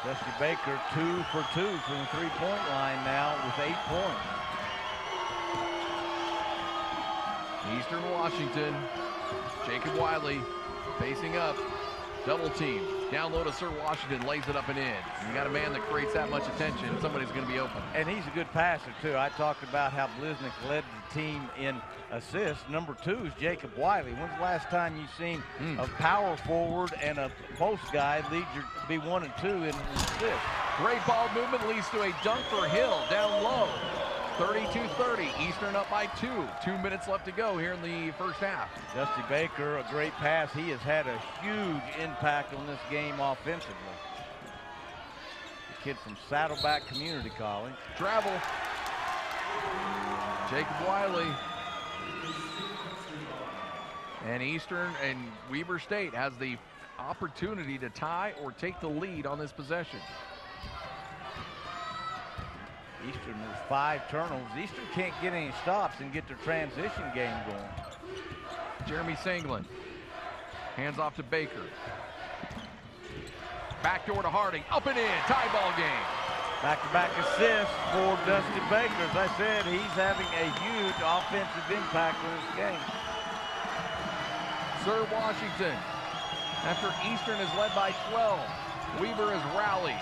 Dusty Baker 2 for 2 from the three-point line now with 8 points. Eastern Washington, Jacob Wiley facing up, double team. Down low to Sir Washington, lays it up and in. You got a man that creates that much attention, somebody's going to be open. And he's a good passer, too. I talked about how Bliznuk led the team in assists. Number 2 is Jacob Wiley. When's the last time you've seen a power forward and a post guy be 1 and 2 in assists? Great ball movement leads to a dunk for Hill down low. 32-30, Eastern up by 2. 2 minutes left to go here in the first half. Dusty Baker, a great pass. He has had a huge impact on this game offensively. The kid from Saddleback Community College. Travel. Jacob Wiley. And Eastern and Weber State has the opportunity to tie or take the lead on this possession. Eastern with 5 turnovers. Eastern can't get any stops and get their transition game going. Jeremy Sanglin. Hands off to Baker. Backdoor to Harding. Up and in. Tie ball game. Back-to-back assists for Dusty Baker. As I said, he's having a huge offensive impact on this game. Sir Washington, after Eastern is led by 12, Weber has rallied.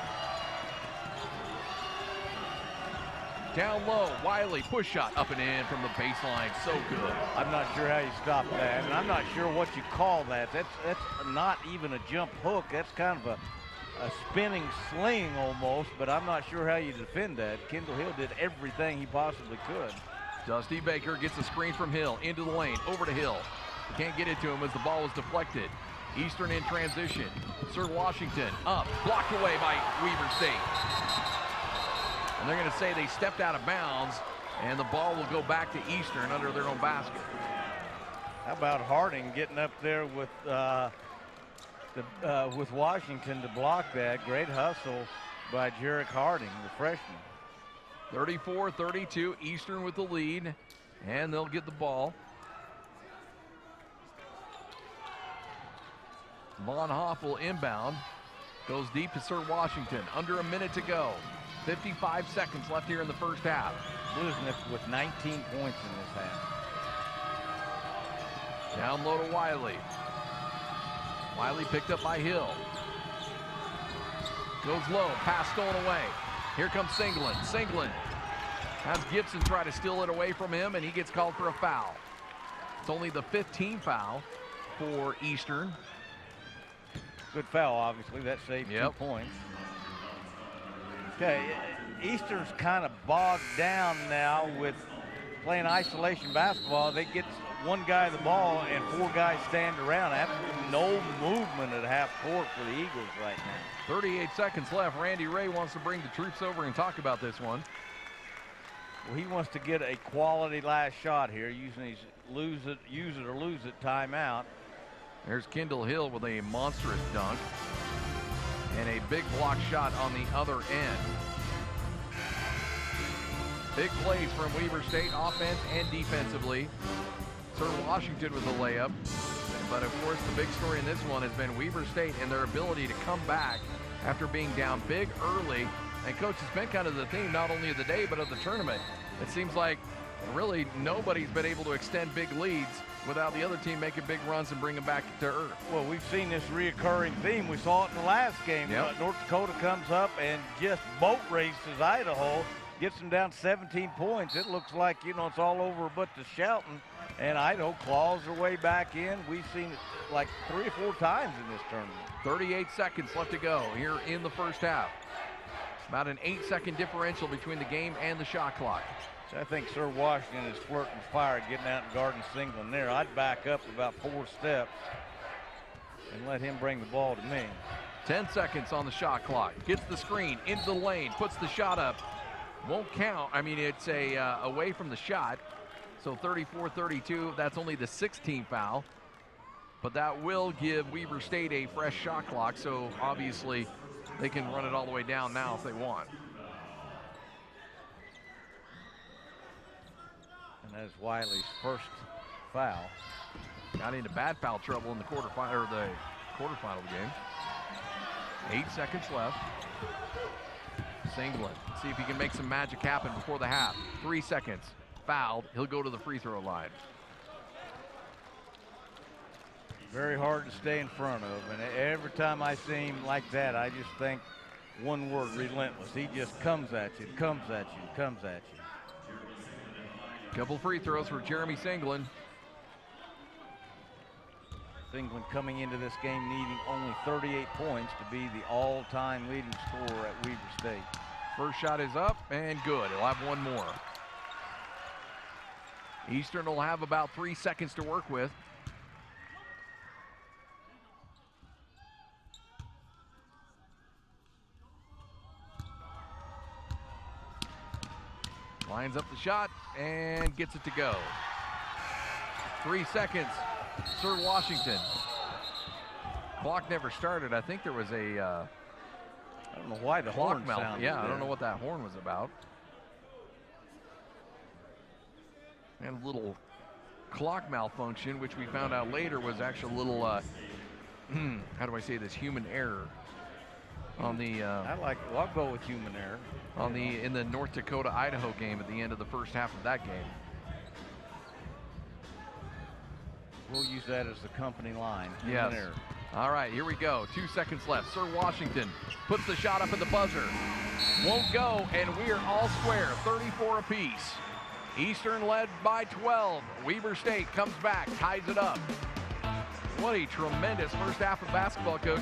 Down low, Wiley, push shot up and in from the baseline, so good. I'm not sure how you stop that, and I'm not sure what you call that. That's not even a jump hook. That's kind of a spinning sling almost, but I'm not sure how you defend that. Kendall Hill did everything he possibly could. Dusty Baker gets a screen from Hill, into the lane, over to Hill. Can't get it to him as the ball was deflected. Eastern in transition. Sir Washington up, blocked away by Weber State. And they're going to say they stepped out of bounds, and the ball will go back to Eastern under their own basket. How about Harding getting up there with Washington to block that? Great hustle by Jarek Harding, the freshman. 34-32, Eastern with the lead, and they'll get the ball. Von Hoff will inbound, goes deep to Sir Washington. Under a minute to go. 55 seconds left here in the first half. Bliznuk with 19 points in this half. Down low to Wiley. Wiley picked up by Hill. Goes low, pass stolen away. Here comes Sanglin. Sanglin has Gibson try to steal it away from him, and he gets called for a foul. It's only the 15th foul for Eastern. Good foul, obviously. That saved 2 points. Okay, Eastern's kind of bogged down now with playing isolation basketball, they get one guy the ball and 4 guys stand around. Absolutely no movement at half court for the Eagles right now. 38 seconds left. Randy Ray wants to bring the troops over and talk about this one. Well, he wants to get a quality last shot here using his use it or lose it timeout. There's Kendall Hill with a monstrous dunk and a big block shot on the other end. Big plays from Weber State, offense and defensively. Sir Washington with a layup. But of course, the big story in this one has been Weber State and their ability to come back after being down big early. And Coach, it's been kind of the theme not only of the day, but of the tournament. It seems like really nobody's been able to extend big leads without the other team making big runs and bring them back to earth. Well, we've seen this reoccurring theme. We saw it in the last game. Yep. North Dakota comes up and just boat races Idaho, gets them down 17 points. It looks like, you know, it's all over but the shouting, and Idaho claws their way back in. We've seen it like 3 or 4 times in this tournament. 38 seconds left to go here in the first half. About an 8-second differential between the game and the shot clock. So I think Sir Washington is flirting fire getting out and guarding Singleton there. I'd back up about 4 steps and let him bring the ball to me. 10 seconds on the shot clock. Gets the screen into the lane, puts the shot up. Won't count. I mean, it's away from the shot. So 34-32, that's only the 16th foul. But that will give Weber State a fresh shot clock. So obviously they can run it all the way down now if they want. And that's Wiley's first foul. Got into bad foul trouble in the quarterfinal of the game. 8 seconds left. Singleton, see if he can make some magic happen before the half. 3 seconds, fouled. He'll go to the free throw line. Very hard to stay in front of, and every time I see him like that, I just think one word: relentless. He just comes at you, comes at you, comes at you. Couple free throws for Jeremy Singleton. Singleton coming into this game needing only 38 points to be the all-time leading scorer at Weber State. First shot is up and good. He'll have one more. Eastern will have about 3 seconds to work with. Lines up the shot and gets it to go. 3 seconds, Sir Washington. Clock never started. I think there was a I don't know why the clock horn mouth. sounded Yeah, there. I don't know what that horn was about. And a little clock malfunction, which we found out later was actually a little, how do I say this, human error on the I'll go with human error. in the North Dakota Idaho game at the end of the first half of that game. We'll use that as the company line. Yes. Human error. All right, here we go. 2 seconds left. Sir Washington puts the shot up at the buzzer. Won't go, and we are all square. 34 apiece. Eastern led by 12. Weber State comes back, ties it up. What a tremendous first half of basketball, Coach.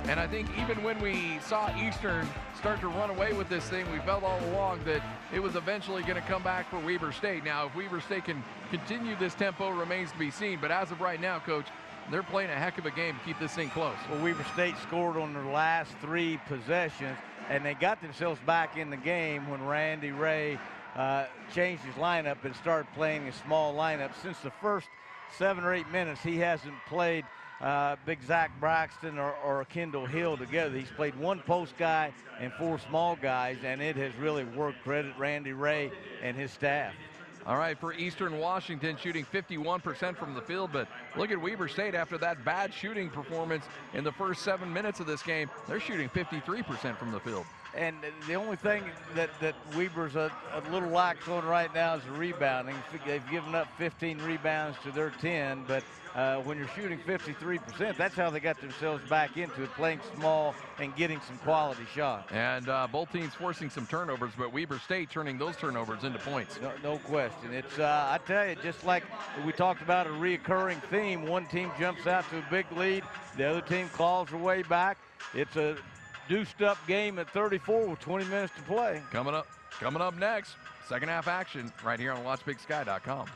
And I think even when we saw Eastern start to run away with this thing, we felt all along that it was eventually going to come back for Weber State. Now, if Weber State can continue this tempo remains to be seen. But as of right now, Coach, they're playing a heck of a game to keep this thing close. Well, Weber State scored on their last 3 possessions, and they got themselves back in the game when Randy Ray changed his lineup and started playing a small lineup. Since the first 7 or 8 minutes, he hasn't played big Zach Braxton or Kendall Hill together. He's played 1 post guy and 4 small guys, and it has really worked. Credit Randy Ray and his staff. All right, for Eastern Washington, shooting 51% from the field, but look at Weber State after that bad shooting performance in the first 7 minutes of this game. They're shooting 53% from the field. And the only thing that Weber's a little lax on right now is the rebounding. They've given up 15 rebounds to their 10, but when you're shooting 53%, that's how they got themselves back into it, playing small and getting some quality shots. And both teams forcing some turnovers, but Weber State turning those turnovers into points. No question. It's, I tell you, just like we talked about a reoccurring theme, one team jumps out to a big lead, the other team claws their way back. It's a deuced up game at 34 with 20 minutes to play. Coming up next, second half action right here on WatchBigSky.com.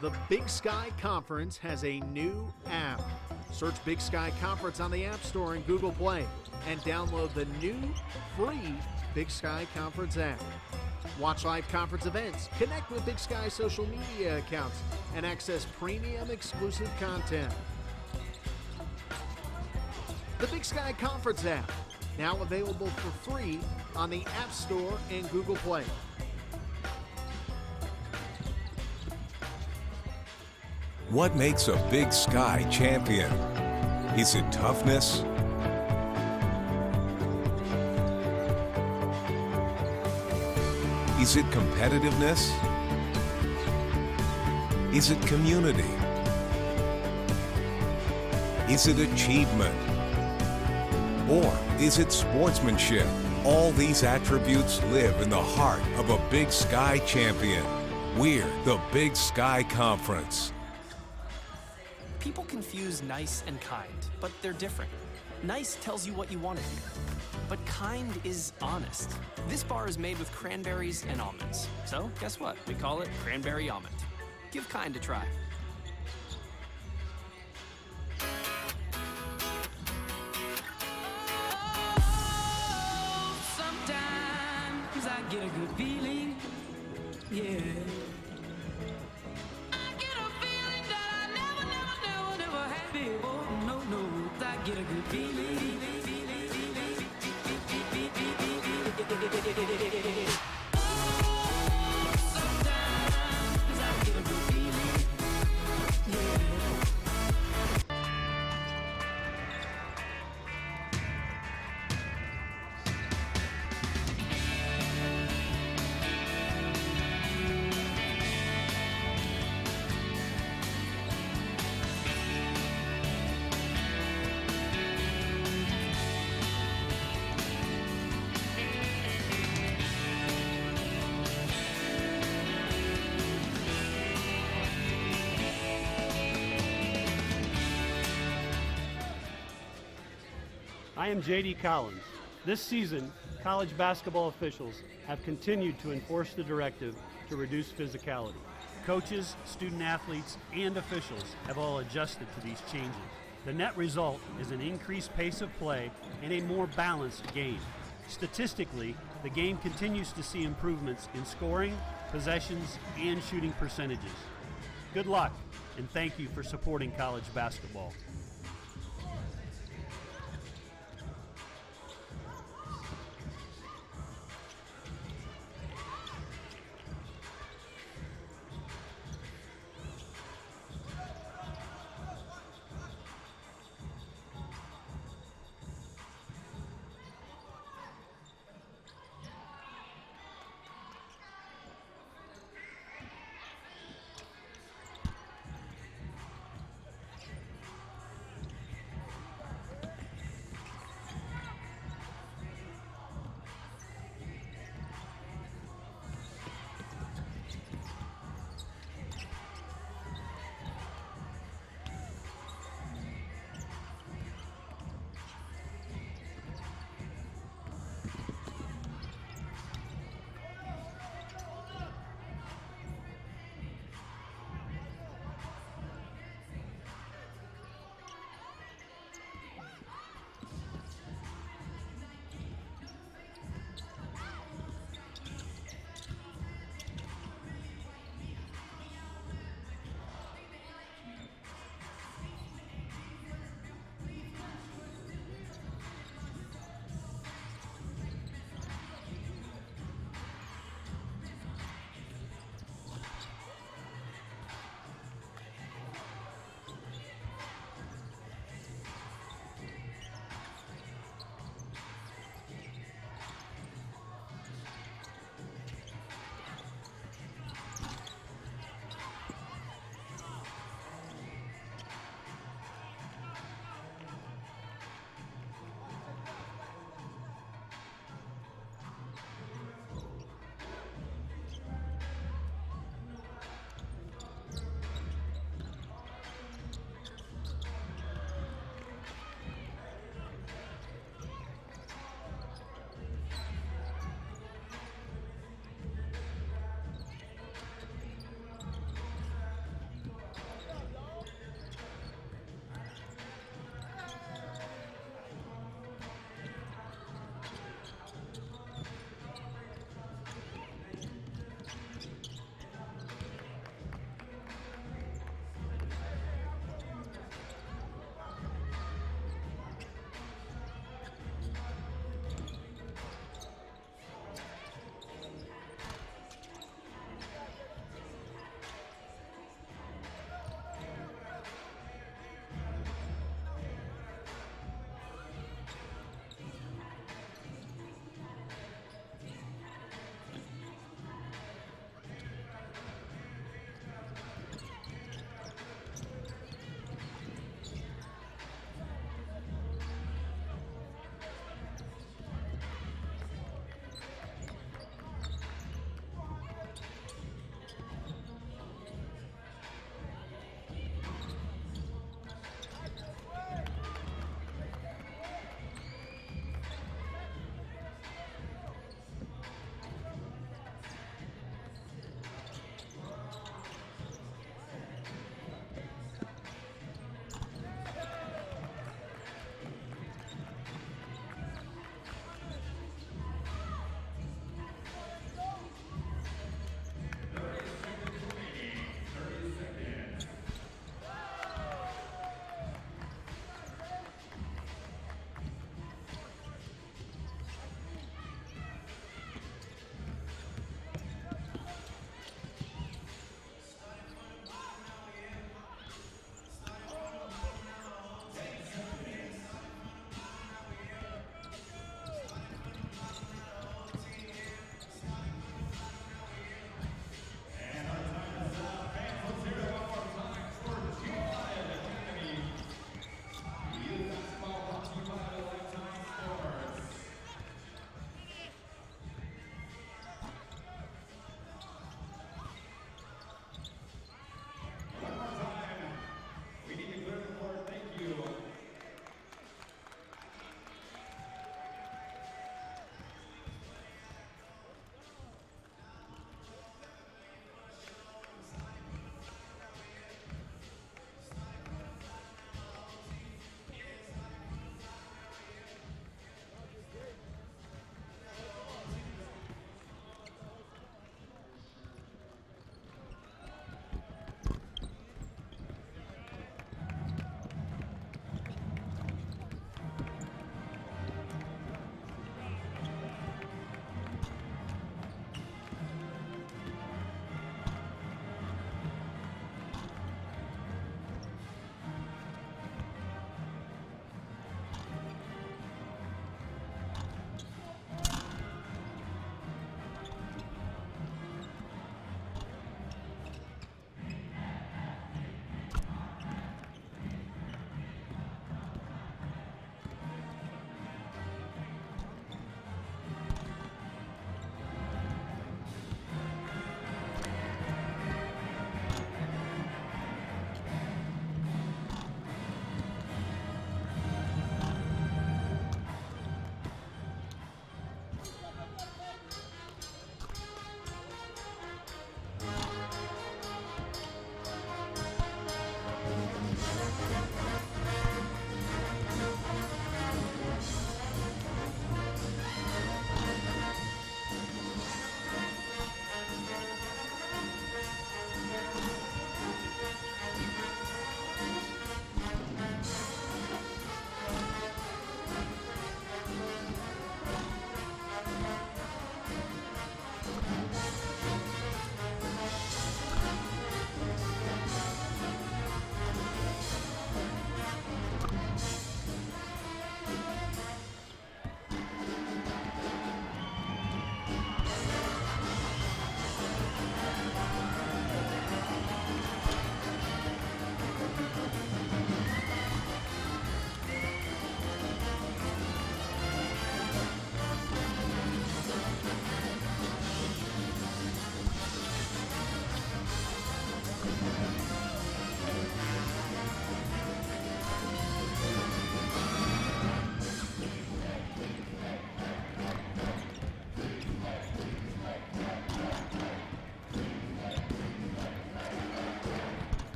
The Big Sky Conference has a new app. Search Big Sky Conference on the App Store and Google Play and download the new free Big Sky Conference app. Watch live conference events, connect with Big Sky social media accounts, and access premium exclusive content. The Big Sky Conference app, now available for free on the App Store and Google Play. What makes a Big Sky champion? Is it toughness? Is it competitiveness? Is it community? Is it achievement? Or is it sportsmanship? All these attributes live in the heart of a Big Sky champion. We're the Big Sky Conference. People confuse nice and kind, but they're different. Nice tells you what you want to hear, but kind is honest. This bar is made with cranberries and almonds. So guess what? We call it Cranberry Almond. Give kind a try. Sometimes I get a good feeling, yeah. I get a feeling that I never had before. No, I get a good feeling. Sometimes I get a good feeling, yeah. I am J.D. Collins. This season, college basketball officials have continued to enforce the directive to reduce physicality. Coaches, student athletes, and officials have all adjusted to these changes. The net result is an increased pace of play and a more balanced game. Statistically, the game continues to see improvements in scoring, possessions, and shooting percentages. Good luck, and thank you for supporting college basketball.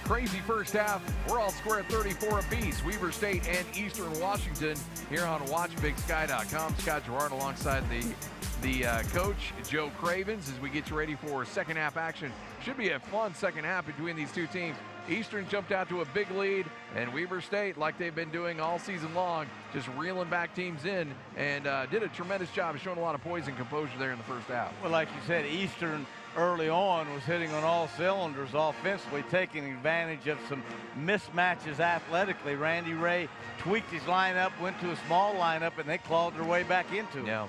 Crazy first half. We're all square 34 apiece. Weber State and Eastern Washington here on WatchBigSky.com. Scott Gerard alongside the coach, Joe Cravens, as we get you ready for second half action. Should be a fun second half between these two teams. Eastern jumped out to a big lead, and Weber State, like they've been doing all season long, just reeling back teams in, and did a tremendous job of showing a lot of poise and composure there in the first half. Well, like you said, Eastern early on was hitting on all cylinders offensively, taking advantage of some mismatches athletically. Randy Ray tweaked his lineup, went to a small lineup, and they clawed their way back into it. Yeah.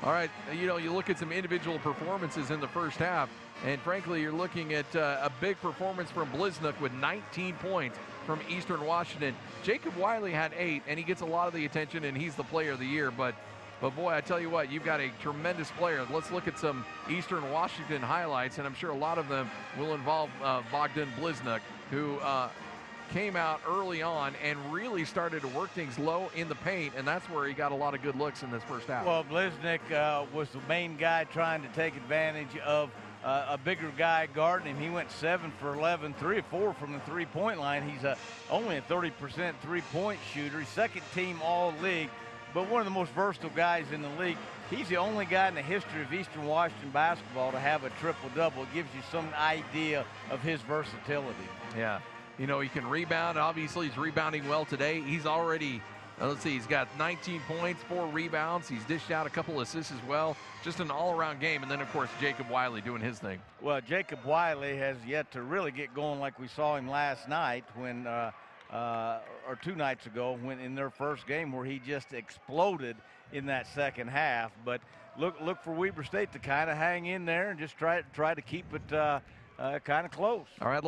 All right, you look at some individual performances in the first half, and frankly, you're looking at a big performance from Bliznik with 19 points from Eastern Washington. Jacob Wiley had 8, and he gets a lot of the attention, and he's the player of the year. But boy, I tell you what, you've got a tremendous player. Let's look at some Eastern Washington highlights, and I'm sure a lot of them will involve Bogdan Bliznik, who came out early on and really started to work things low in the paint, and that's where he got a lot of good looks in this first half. Well, Bliznik was the main guy trying to take advantage of a bigger guy guarding him. He went 7 for 11, 3 of 4 from the three-point line. He's only a 30% three-point shooter. He's second team all-league, but one of the most versatile guys in the league. He's the only guy in the history of Eastern Washington basketball to have a triple-double. It gives you some idea of his versatility. Yeah. He can rebound. Obviously, he's rebounding well today. He's already, let's see, he's got 19 points, 4 rebounds. He's dished out a couple assists as well. Just an all-around game. And then, of course, Jacob Wiley doing his thing. Well, Jacob Wiley has yet to really get going like we saw him last night when, or 2 nights ago, when in their first game where he just exploded in that second half. But look for Weber State to kind of hang in there and just try to keep it kind of close. All right,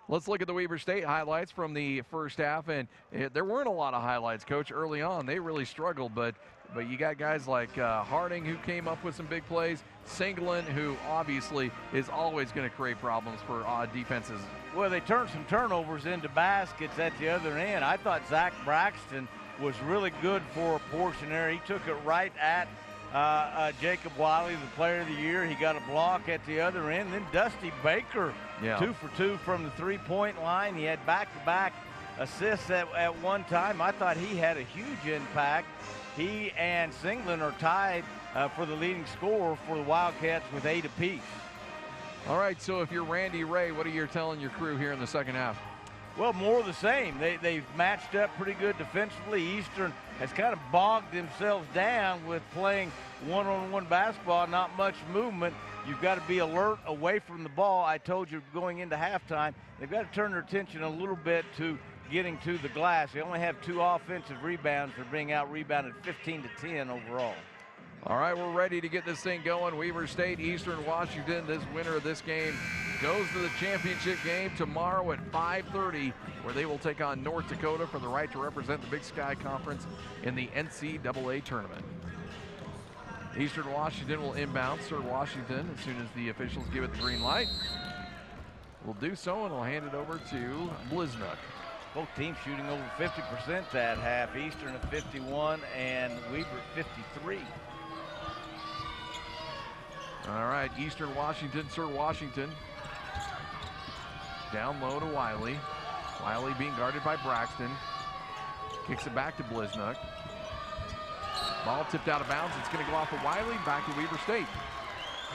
Let's look at the Weber State highlights from the first half, and there weren't a lot of highlights, Coach. Early on, they really struggled, but you got guys like Harding, who came up with some big plays, Singleton, who obviously is always going to create problems for defenses. Well, they turned some turnovers into baskets at the other end. I thought Zach Braxton was really good for a portion there. He took it right at Jacob Wiley, the player of the year. He got a block at the other end. Then Dusty Baker, 2 for 2 from the three-point line. He had back-to-back assists at one time. I thought he had a huge impact. He and Singleton are tied for the leading scorer for the Wildcats with 8 apiece. All right, so if you're Randy Ray, what are you telling your crew here in the second half? Well, more of the same. They've matched up pretty good defensively. Eastern has kind of bogged themselves down with playing one-on-one basketball, not much movement. You've got to be alert away from the ball. I told you going into halftime, they've got to turn their attention a little bit to getting to the glass. They only have 2 offensive rebounds for being out-rebounded 15-10 overall. All right, we're ready to get this thing going. Weber State, Eastern Washington, this winner of this game goes to the championship game tomorrow at 5:30, where they will take on North Dakota for the right to represent the Big Sky Conference in the NCAA tournament. Eastern Washington will inbound Sir Washington as soon as the officials give it the green light. We'll do so, and we'll hand it over to Bliznik. Both teams shooting over 50% that half. Eastern at 51 and Weber at 53. All right, Eastern Washington, Sir Washington. Down low to Wiley. Wiley being guarded by Braxton. Kicks it back to Bliznik. Ball tipped out of bounds. It's going to go off of Wiley, back to Weber State.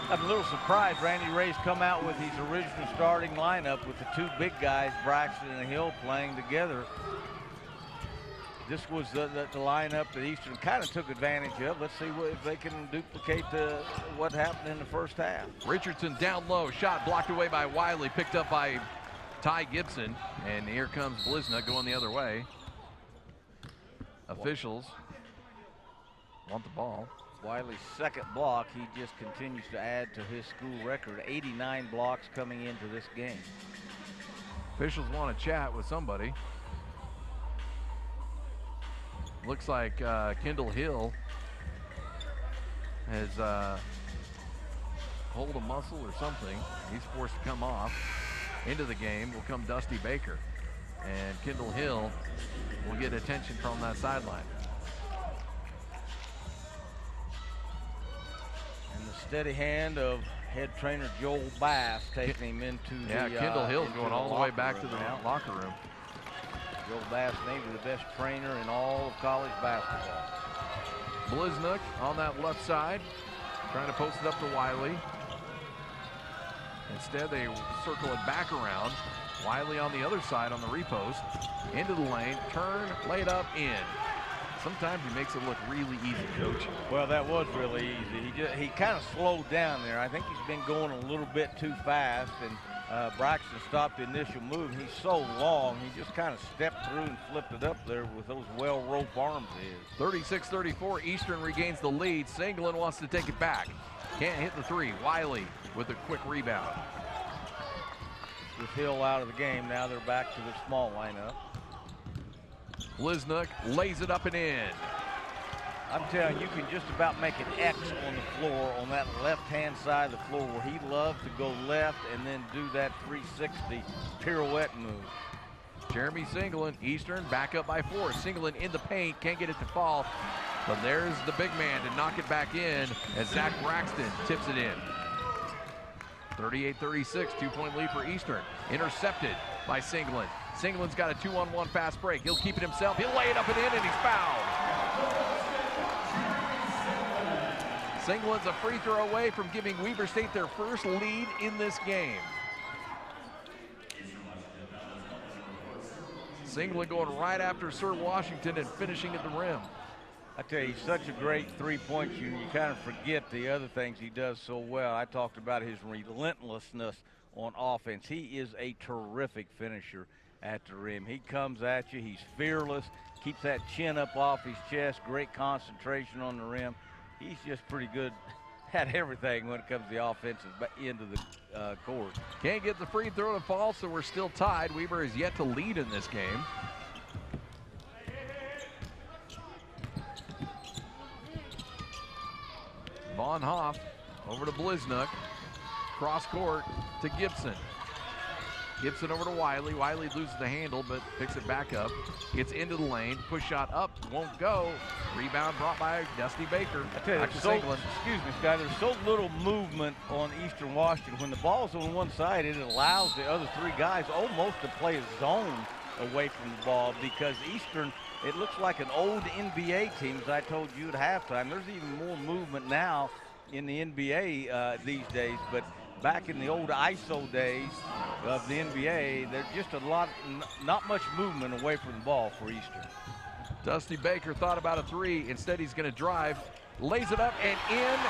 I'm a little surprised Randy Ray's come out with his original starting lineup with the 2 big guys, Braxton and Hill, playing together. This was the lineup that Eastern kind of took advantage of. Let's see if they can duplicate what happened in the first half. Richardson down low, shot blocked away by Wiley, picked up by Ty Gibson, and here comes Bliznik going the other way. Officials want the ball. Wiley's second block. He just continues to add to his school record. 89 blocks coming into this game. Officials want to chat with somebody. Looks like Kendall Hill has pulled a muscle or something. He's forced to come off. Into the game will come Dusty Baker. And Kendall Hill will get attention from that sideline. And the steady hand of head trainer Joel Bass taking him into the Kendall Hill's into going the all the way locker back to room the now. locker room. Joel Bass maybe the best trainer in all of college basketball. Bliznick on that left side, trying to post it up to Wiley. Instead, they circle it back around. Wiley on the other side on the repost. Into the lane, turn, lay it up, in. Sometimes he makes it look really easy, Coach. Well, that was really easy. He kind of slowed down there. I think he's been going a little bit too fast, and Braxton stopped the initial move. He's so long, he just kind of stepped through and flipped it up there with those well-roped arms of his. 36-34, Eastern regains the lead. Singleton wants to take it back. Can't hit the three. Wiley with a quick rebound. With Hill out of the game, now they're back to the small lineup. Bliznick lays it up and in. I'm telling you, you can just about make an X on the floor on that left-hand side of the floor where he loved to go left and then do that 360 pirouette move. Jeremy Singleton, Eastern back up by 4. Singleton in the paint, can't get it to fall. But there's the big man to knock it back in as Zach Braxton tips it in. 38-36, 2-point lead for Eastern. Intercepted by Singleton. Singleton's got a 2-on-1 fast break. He'll keep it himself. He'll lay it up and in, and he's fouled. Singleton's a free throw away from giving Weber State their first lead in this game. Singleton going right after Sir Washington and finishing at the rim. I tell you, he's such a great three-point shooter. You kind of forget the other things he does so well. I talked about his relentlessness on offense. He is a terrific finisher at the rim. He comes at you. He's fearless, keeps that chin up off his chest, great concentration on the rim. He's just pretty good at everything when it comes to the offensive end of the court. Can't get the free throw to fall, so we're still tied. Weber is yet to lead in this game. Von Hoff over to Bliznick. Cross court to Gibson. Gibson over to Wiley. Wiley loses the handle, but picks it back up. Gets into the lane. Push shot up. Won't go. Rebound brought by Dusty Baker. I tell you, Back to Singleton. excuse me, Sky, there's so little movement on Eastern Washington. When the ball's on one side, it allows the other three guys almost to play a zone away from the ball because Eastern, it looks like an old NBA team, as I told you at halftime. There's even more movement now in the NBA these days, but back in the old ISO days of the NBA, there's just not much movement away from the ball for Eastern. Dusty Baker thought about a three. Instead, he's going to drive, lays it up and in.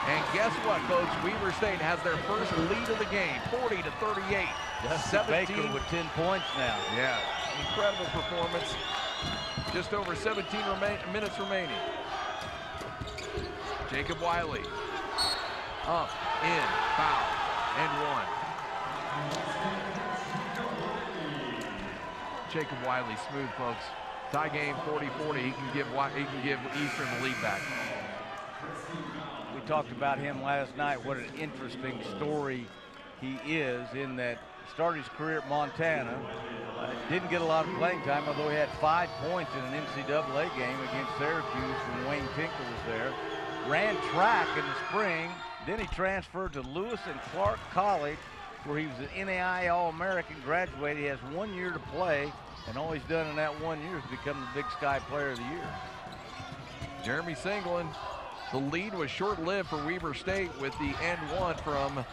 And guess what, folks? Weber State has their first lead of the game, 40-38. Dusty Baker with 10 points now. Yeah, incredible performance. Just over 17 minutes remaining. Jacob Wiley. Up, in, foul, and one. Jacob Wiley, smooth, folks. Tie game, 40-40. He can give Eastern the lead back. We talked about him last night. What an interesting story he is in that he started his career at Montana. Didn't get a lot of playing time, although he had 5 points in an NCAA game against Syracuse when Wayne Tinkle was there. Ran track in the spring. Then he transferred to Lewis and Clark College, where he was an NAIA All-American, graduated. He has 1 year to play, and all he's done in that 1 year is become the Big Sky Player of the Year. Jeremy Singleton, the lead was short-lived for Weber State with the end one from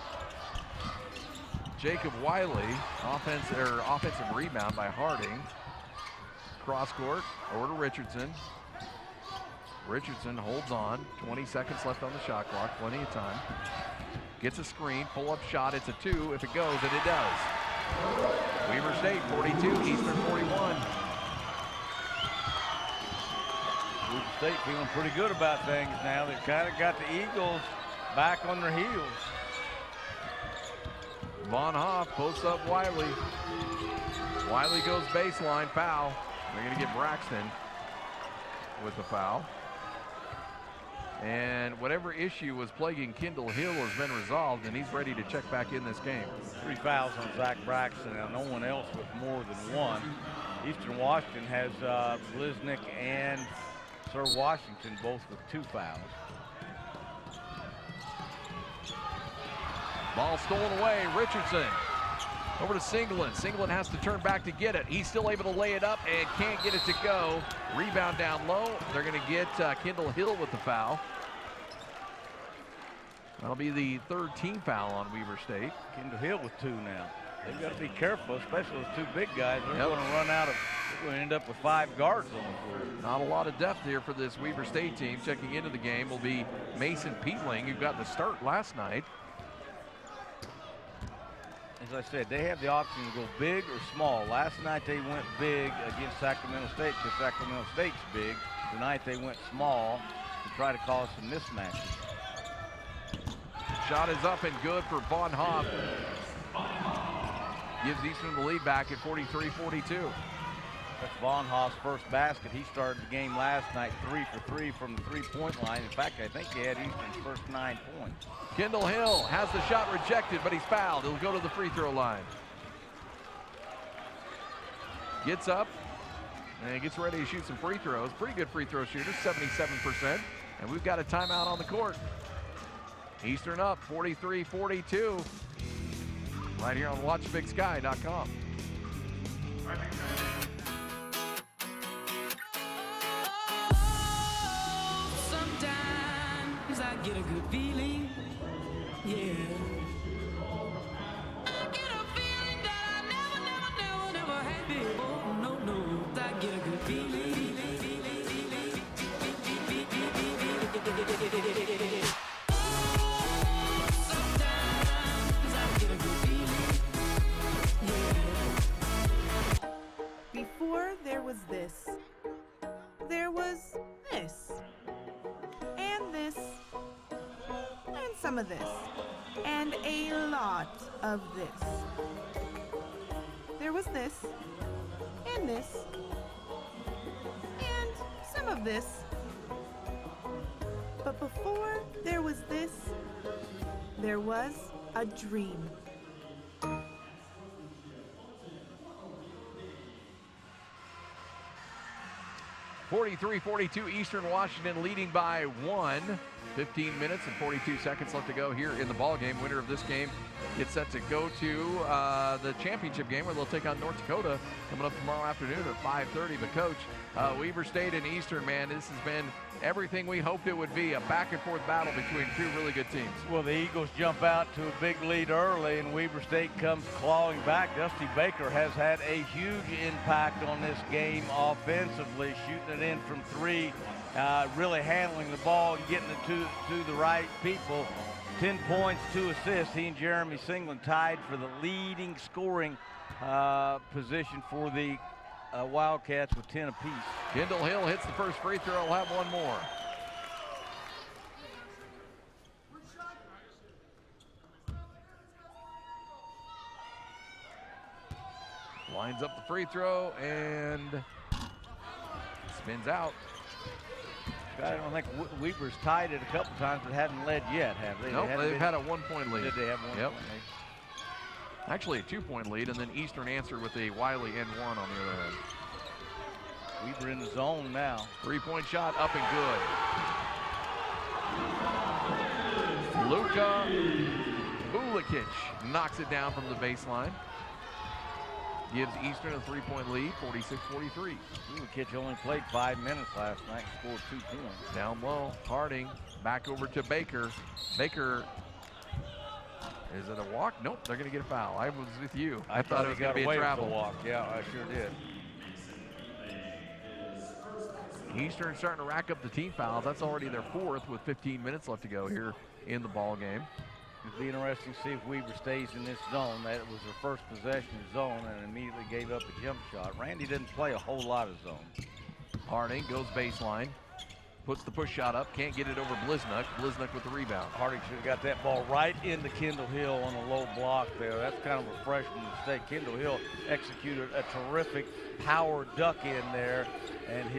Jacob Wiley. Offensive rebound by Harding. Cross court over to Richardson. Richardson holds on. 20 seconds left on the shot clock. Plenty of time. Gets a screen. Pull-up shot. It's a two. If it goes, and it does. Weber State 42, Eastern 41. Weber State feeling pretty good about things now. They've kind of got the Eagles back on their heels. Von Hoff posts up Wiley. Wiley goes baseline. Foul. They're going to get Braxton with the foul. And whatever issue was plaguing Kendall Hill has been resolved, and he's ready to check back in this game. 3 fouls on Zach Braxton, and no one else with more than one. Eastern Washington has Bliznick and Sir Washington both with 2 fouls. Ball stolen away. Richardson over to Singleton. Singleton has to turn back to get it. He's still able to lay it up and can't get it to go. Rebound down low. They're going to get Kendall Hill with the foul. That'll be the third team foul on Weber State. Kendall Hill with 2 now. They've got to be careful, especially those 2 big guys. They're going to run out of, they're going to end up with 5 guards on the floor. Not a lot of depth here for this Weber State team. Checking into the game will be Mason Peatling, who got the start last night. As I said, they have the option to go big or small. Last night they went big against Sacramento State because Sacramento State's big. Tonight they went small to try to cause some mismatches. Shot is up and good for Vaughn Hoff. Gives Eastern the lead back at 43-42. That's Vaughn Hoff's first basket. He started the game last night 3 for 3 from the three-point line. In fact, I think he had Eastern's first 9 points. Kendall Hill has the shot rejected, but he's fouled. He'll go to the free throw line. Gets up and gets ready to shoot some free throws. Pretty good free throw shooter, 77%. And we've got a timeout on the court. Eastern up 43-42. Right here on WatchBigSky.com. Sometimes I get a good feeling, yeah. I get a feeling that I never had before. No, I get a good feeling. Sometimes I get a good feeling, yeah. Before there was this, there was this, and this, and some of this, and a lot of this. There was this, and this, and some of this. But before there was this, there was a dream. 43-42, Eastern Washington leading by 1. 15 minutes and 42 seconds left to go here in the ball game. Winner of this game gets set to go to the championship game where they'll take on North Dakota coming up tomorrow afternoon at 5:30. But Coach, Weber State and Eastern, man, this has been everything we hoped it would be, a back and forth battle between 2 really good teams. Well, the Eagles jump out to a big lead early, and Weber State comes clawing back. Dusty Baker has had a huge impact on this game offensively, shooting it in from 3, really handling the ball, getting it to the right people. 10 points, 2 assists. He and Jeremy Singleton tied for the leading scoring position for the Wildcats with 10 apiece. Kendall Hill hits the first free throw. He'll have one more. Lines up the free throw and spins out. I don't think Weber's tied it a couple times, but hadn't led yet, have they? Nope, they've had a 1-point lead. Did they have 1 Yep. point lead? Actually a 2-point lead, and then Eastern answered with a Wiley N1 on the other end. Weber in the zone now. 3-point shot up and good. Luka Vulikic knocks it down from the baseline. Gives Eastern a 3-point lead, 46-43. Vulikic only played 5 minutes last night, scored 2 points. Down low, Harding back over to Baker. Baker, is it a walk? Nope, they're going to get a foul. I was with you. I thought it was going to be a travel walk. Yeah, I sure did. Eastern starting to rack up the team fouls. That's already their 4th with 15 minutes left to go here in the ball game. It'll be interesting to see if Weber stays in this zone. That was their first possession zone and immediately gave up a jump shot. Randy didn't play a whole lot of zone. Harding goes baseline, puts the push shot up, can't get it over Bliznuck. Bliznuck with the rebound. Harding should have got that ball right into Kendall Hill on a low block there. That's kind of a freshman mistake. Kendall Hill executed a terrific power duck in there, and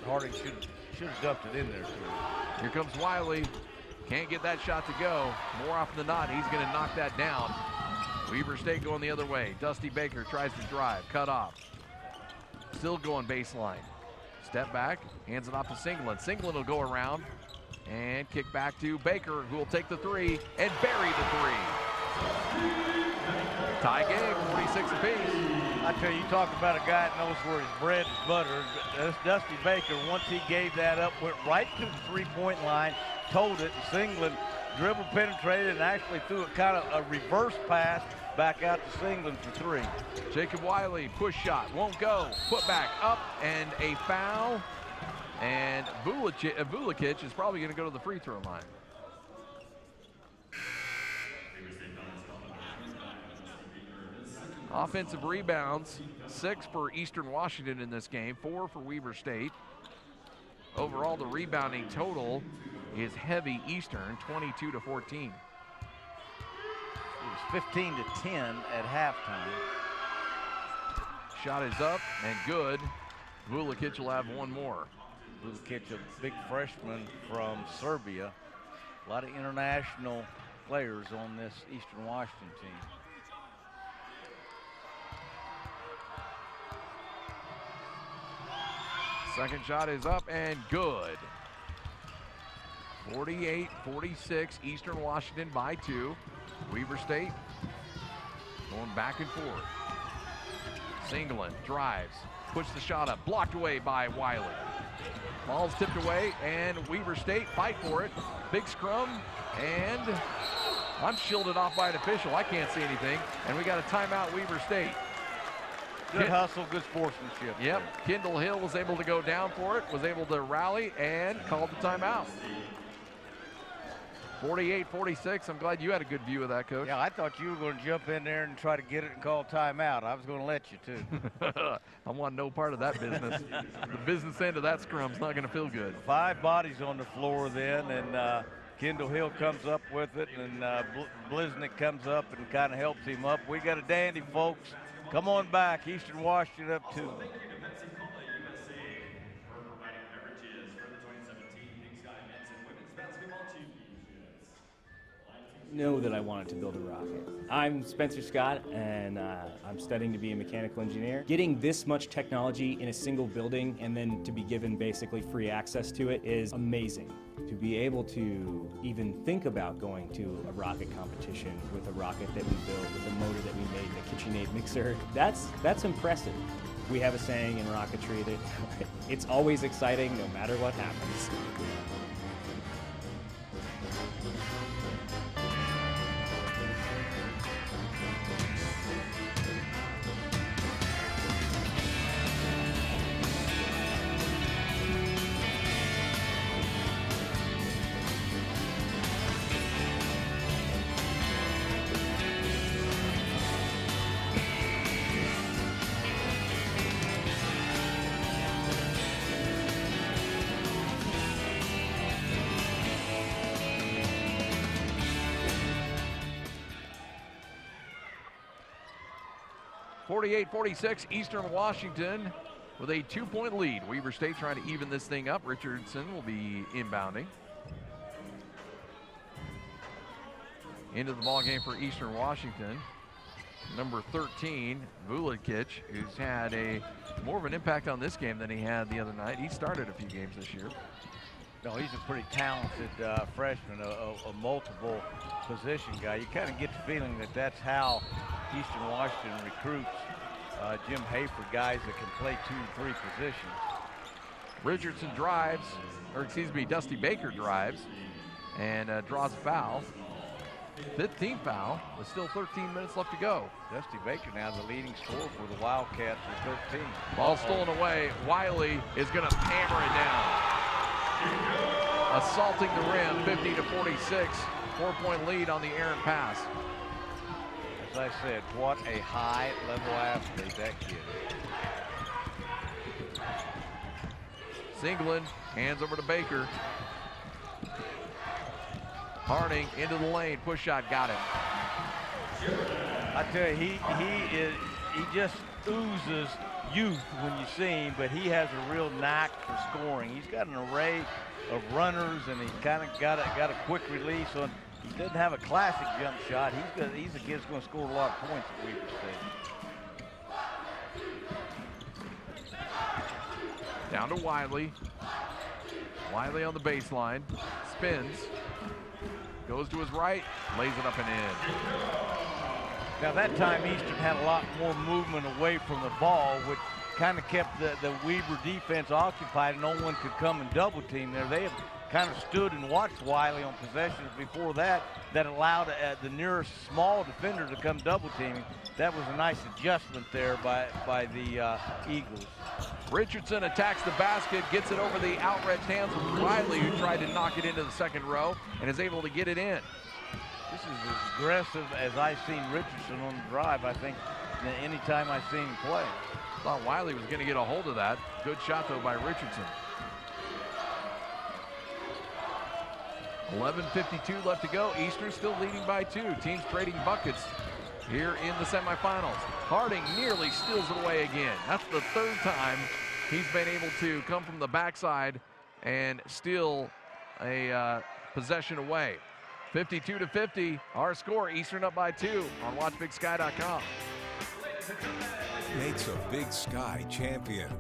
Harding should have ducked it in there too. Here comes Wiley. Can't get that shot to go. More often than not, he's going to knock that down. Weber State going the other way. Dusty Baker tries to drive, cut off. Still going baseline. Step back, hands it off to Singleton. Singleton will go around And kick back to Baker, who will take the three and bury the three. Tie game, 46 apiece. I tell you, you talk about a guy that knows where his bread is buttered. That's Dusty Baker. Once he gave that up, went right to the three-point line, told it, and Singleton dribble penetrated and actually threw it kind of a reverse pass back out to Singleton for three. Jacob Wiley, push shot, won't go. Put back up and a foul. And Vulikic is probably going to go to the free throw line. Offensive rebounds, 6 for Eastern Washington in this game, 4 for Weber State. Overall, the rebounding total is heavy Eastern, 22-14. It was 15-10 at halftime. Shot is up and good. Vulikic will have one more. Vulikic, a big freshman from Serbia. A lot of international players on this Eastern Washington team. Second shot is up and good. 48-46, Eastern Washington by 2. Weber State going back and forth. Singleton drives, puts the shot up, blocked away by Wiley. Ball's tipped away, and Weber State fight for it. Big scrum, and I'm shielded off by an official. I can't see anything, and we got a timeout, Weber State. Good hustle, good sportsmanship. Yep, Kendall Hill was able to go down for it, was able to rally, and called the timeout. 48-46. I'm glad you had a good view of that, Coach. Yeah, I thought you were going to jump in there and try to get it and call timeout. I was going to let you, too. I want no part of that business. The business end of that scrum's not going to feel good. 5 bodies on the floor then, and Kendall Hill comes up with it, and Bliznick comes up and kind of helps him up. We got a dandy, folks. Come on back. Eastern Washington up 2. Know that I wanted to build a rocket. I'm Spencer Scott, and I'm studying to be a mechanical engineer. Getting this much technology in a single building and then to be given basically free access to it is amazing. To be able to even think about going to a rocket competition with a rocket that we built, with a motor that we made in a KitchenAid mixer, that's impressive. We have a saying in rocketry that it's always exciting no matter what happens. .46, Eastern Washington with a 2-point lead. Weber State trying to even this thing up. Richardson will be inbounding. Into the ball game for Eastern Washington. Number 13, Vulikic, who's had more of an impact on this game than he had the other night. He started a few games this year. No, he's a pretty talented freshman, a multiple position guy. You kind of get the feeling that that's how Eastern Washington recruits Jim Hayford, guys that can play 2 and 3 positions. Richardson drives, or excuse me, Dusty Baker drives and draws a foul. 15th foul, with still 13 minutes left to go. Dusty Baker now the leading scorer for the Wildcats with 13. Ball stolen away. Wiley is going to hammer it down. Assaulting the rim, 50-46. 4-point lead on the errant pass. As I said, what a high-level athlete that kid is. Singleton hands over to Baker. Harding into the lane, push shot, got it. I tell you, he just oozes youth when you see him, but he has a real knack for scoring. He's got an array of runners, and he's kind of got a quick release on. He doesn't have a classic jump shot. He's a kid that's going to score a lot of points at Weber State. Down to Wiley. Wiley on the baseline, spins, goes to his right, lays it up and in. Now that time Eastern had a lot more movement away from the ball, which kind of kept the Weber defense occupied, and no one could come and double team there. They have kind of stood and watched Wiley on possessions before that allowed the nearest small defender to come double teaming. That was a nice adjustment there by the Eagles. Richardson attacks the basket, gets it over the outstretched hands of Wiley, who tried to knock it into the second row and is able to get it in. This is as aggressive as I've seen Richardson on the drive, I think, any time I've seen him play. Thought Wiley was going to get a hold of that. Good shot, though, by Richardson. 11:52 left to go. Eastern still leading by 2. Teams trading buckets here in the semifinals. Harding nearly steals it away again. That's the third time he's been able to come from the backside and steal a possession away. 52-50, our score. Eastern up by 2 on WatchBigSky.com. Makes a Big Sky champion.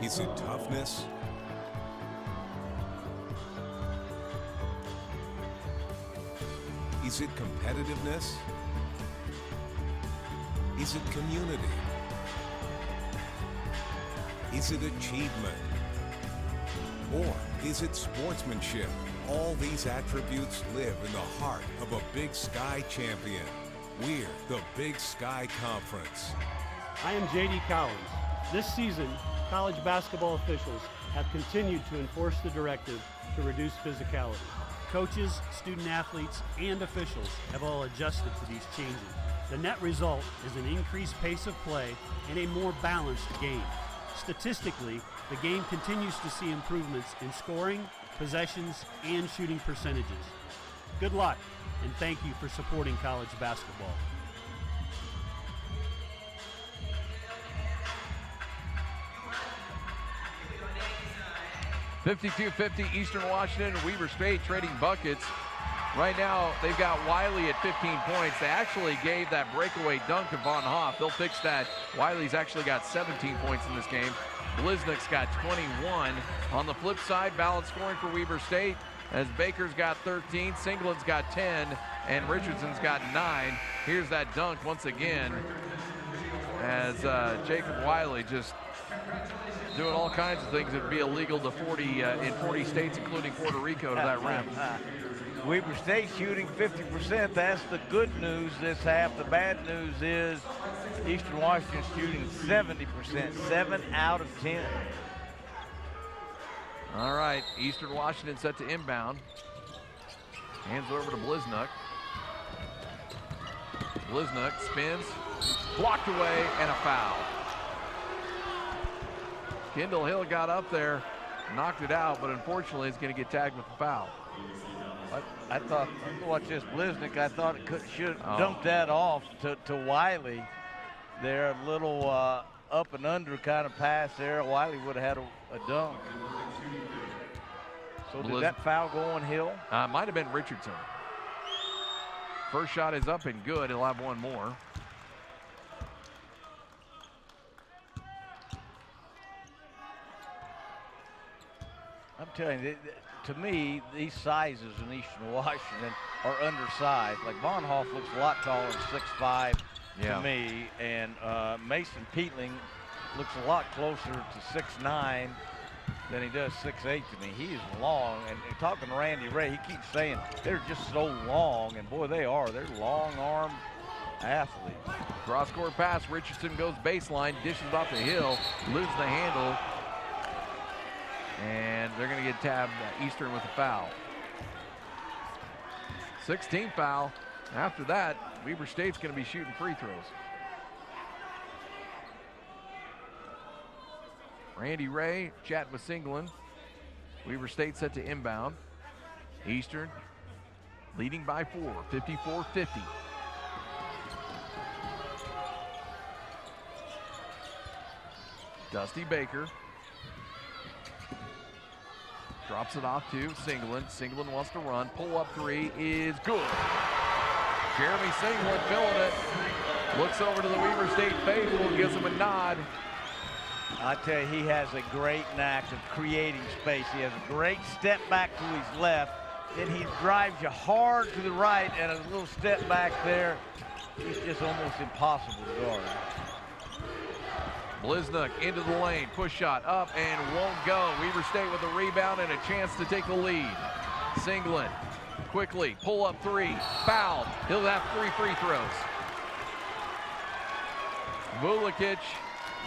Is it toughness? Is it competitiveness? Is it community? Is it achievement? Or is it sportsmanship? All these attributes live in the heart of a Big Sky champion. We're the Big Sky Conference. I am J.D. Collins. This season, college basketball officials have continued to enforce the directive to reduce physicality. Coaches, student athletes, and officials have all adjusted to these changes. The net result is an increased pace of play and a more balanced game. Statistically, the game continues to see improvements in scoring, possessions, and shooting percentages. Good luck, and thank you for supporting college basketball. .52-50 Eastern Washington and Weber State trading buckets. Right now, they've got Wiley at 15 points. They actually gave that breakaway dunk to Von Hoff. They'll fix that. Wiley's actually got 17 points in this game. Bliznick's got 21. On the flip side, balanced scoring for Weber State, as Baker's got 13, Singleton's got 10, and Richardson's got 9. Here's that dunk once again, as Jacob Wiley just doing all kinds of things that would be illegal to 40 in 40 states, including Puerto Rico, to that rim. Weber State shooting 50%. That's the good news this half. The bad news is Eastern Washington shooting 70%, 7 out of 10. All right, Eastern Washington set to inbound. Hands over to Bliznick. Bliznick spins, blocked away, and a foul. Kendall Hill got up there, knocked it out, but unfortunately it's going to get tagged with a foul. I thought, watch this, Bliznick, I thought it should have dumped that off to Wiley. There, a little up and under kind of pass there. Wiley would have had a dunk. So did that foul go on Hill? Might have been Richardson. First shot is up and good. He'll have one more. I'm telling you, to me, these sizes in Eastern Washington are undersized. Like Von Hoff looks a lot taller than 6'5" to me, and Mason Peatling looks a lot closer to 6'9" than he does 6'8" to me. He is long, and talking to Randy Ray, he keeps saying they're just so long, and boy, they are. They're long-armed athletes. Cross-court pass, Richardson goes baseline, dishes off the Hill, loses the handle, and they're going to get tabbed Eastern with a foul. 16th foul. After that, Weber State's going to be shooting free throws. Randy Ray chatting with Singleton. Weber State set to inbound. Eastern leading by 4, 54-50. Dusty Baker drops it off to Singleton. Singleton wants to run. Pull-up three is good. Jeremy Singleton filling it. Looks over to the Weber State faithful, gives him a nod. I tell you, he has a great knack of creating space. He has a great step back to his left. Then he drives you hard to the right, and a little step back there. He's just almost impossible to guard. Bliznick into the lane, push shot up and won't go. Weber State with a rebound and a chance to take the lead. Singleton quickly, pull up three, fouled. He'll have 3 free throws. Vulikic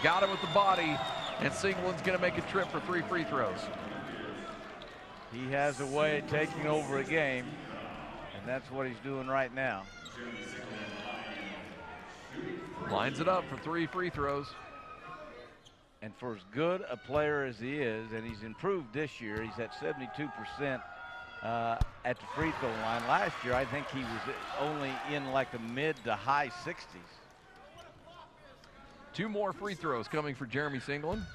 got him with the body, and Singleton's gonna make a trip for 3 free throws. He has a way of taking over a game, and that's what he's doing right now. Lines it up for 3 free throws. And for as good a player as he is, and he's improved this year, he's at 72% at the free throw line. Last year, I think he was only in like the mid to high 60s. 2 more free throws coming for Jeremy Singleton.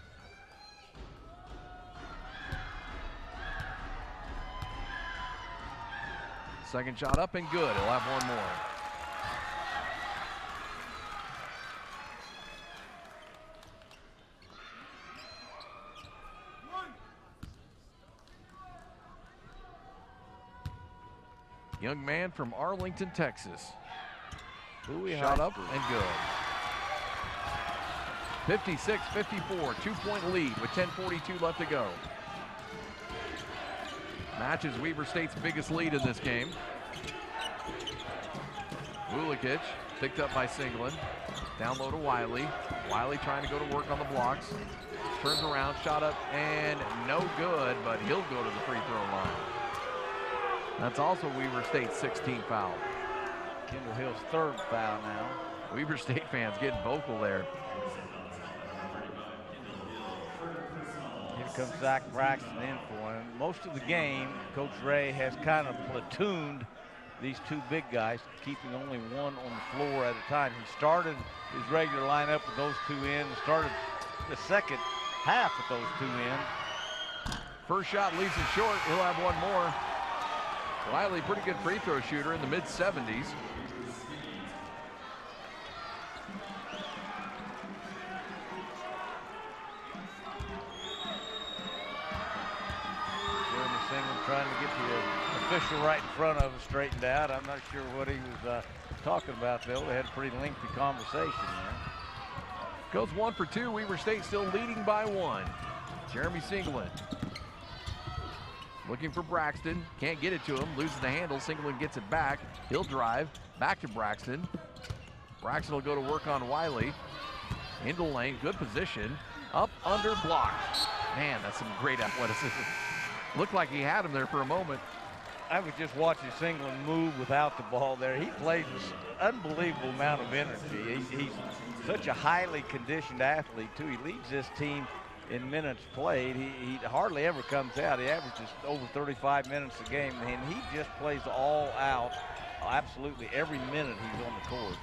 Second shot up and good. He'll have 1 more. Young man from Arlington, Texas. Shot up and good. 56-54, 2-point lead with 10:42 left to go. Matches Weber State's biggest lead in this game. Vulikic picked up by Singleton. Down low to Wiley. Wiley trying to go to work on the blocks. Turns around, shot up and no good, but he'll go to the free throw line. That's also Weber State's 16th foul. Kendall Hill's 3rd foul now. Weber State fans getting vocal there. Here comes Zach Braxton in for him. Most of the game, Coach Ray has kind of platooned these 2 big guys, keeping only 1 on the floor at a time. He started his regular lineup with those 2 in, started the second half with those 2 in. First shot leaves it short. He'll have 1 more. Wiley, pretty good free throw shooter in the mid-70s. Jeremy Singleton trying to get the official right in front of him straightened out. I'm not sure what he was talking about, though. We had a pretty lengthy conversation there. Goes 1 for 2. Weber State still leading by 1. Jeremy Singleton looking for Braxton, can't get it to him, loses the handle. Singleton gets it back. He'll drive back to Braxton. Braxton will go to work on Wiley. Into lane, good position. Up, under, blocked. Man, that's some great athleticism. Looked like he had him there for a moment. I was just watching Singleton move without the ball there. He plays with unbelievable amount of energy. He's such a highly conditioned athlete, too. He leads this team in minutes played. He hardly ever comes out. He averages over 35 minutes a game, and he just plays all out absolutely every minute he's on the court.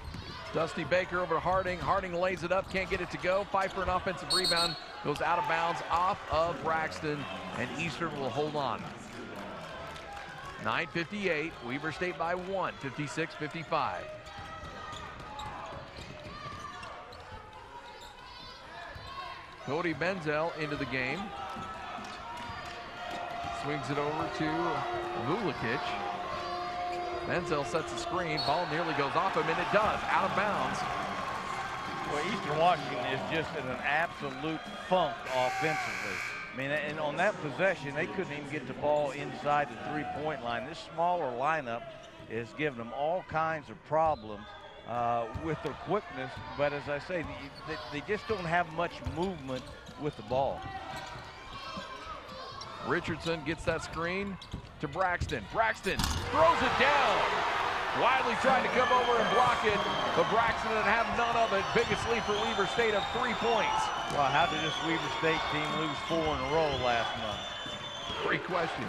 Dusty Baker over to Harding. Harding lays it up, can't get it to go. Fight for an offensive rebound, goes out of bounds off of Braxton, and Eastern will hold on. 9:58, Weber State by 1, 56-55. Cody Benzel into the game. Swings it over to Vulikic. Benzel sets the screen. Ball nearly goes off him, and it does. Out of bounds. Well, Eastern Washington is just in an absolute funk offensively. I mean, and on that possession, they couldn't even get the ball inside the three-point line. This smaller lineup is giving them all kinds of problems with their quickness. But as I say, they just don't have much movement with the ball. Richardson gets that screen to Braxton. Braxton throws it down. Wiley trying to come over and block it, but Braxton didn't have none of it. Biggest lead for Weber State of 3 points. Well, how did this Weber State team lose 4 in a row last month? Great question.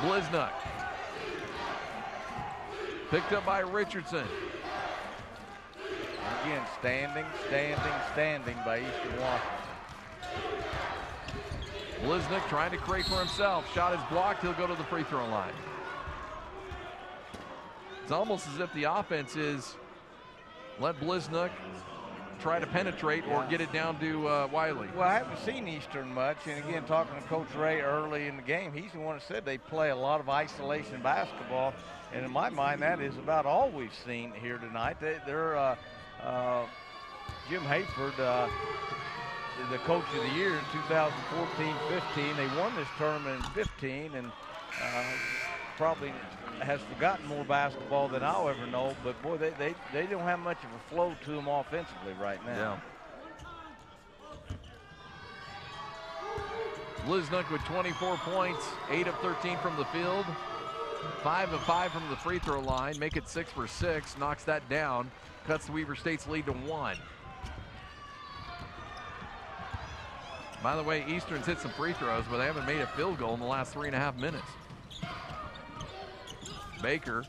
Bliznick. Picked up by Richardson. Again, standing by Eastern Washington. Bliznick trying to create for himself. Shot is blocked. He'll go to the free throw line. It's almost as if the offense is let Bliznick try to penetrate or get it down to Wiley. Well, I haven't seen Eastern much, and again, talking to Coach Ray early in the game, he's the one that said they play a lot of isolation basketball, and in my mind, that is about all we've seen here tonight. They're Jim Hayford, the Coach of the Year in 2014-15. They won this tournament in 15, and probably has forgotten more basketball than I'll ever know, but boy, they don't have much of a flow to them offensively right now. Yeah. Bliznyk with 24 points, 8 of 13 from the field, 5 of 5 from the free throw line, make it 6 for 6, knocks that down, cuts the Weber State's lead to 1. By the way, Eastern's hit some free throws, but they haven't made a field goal in the last 3.5 minutes. Baker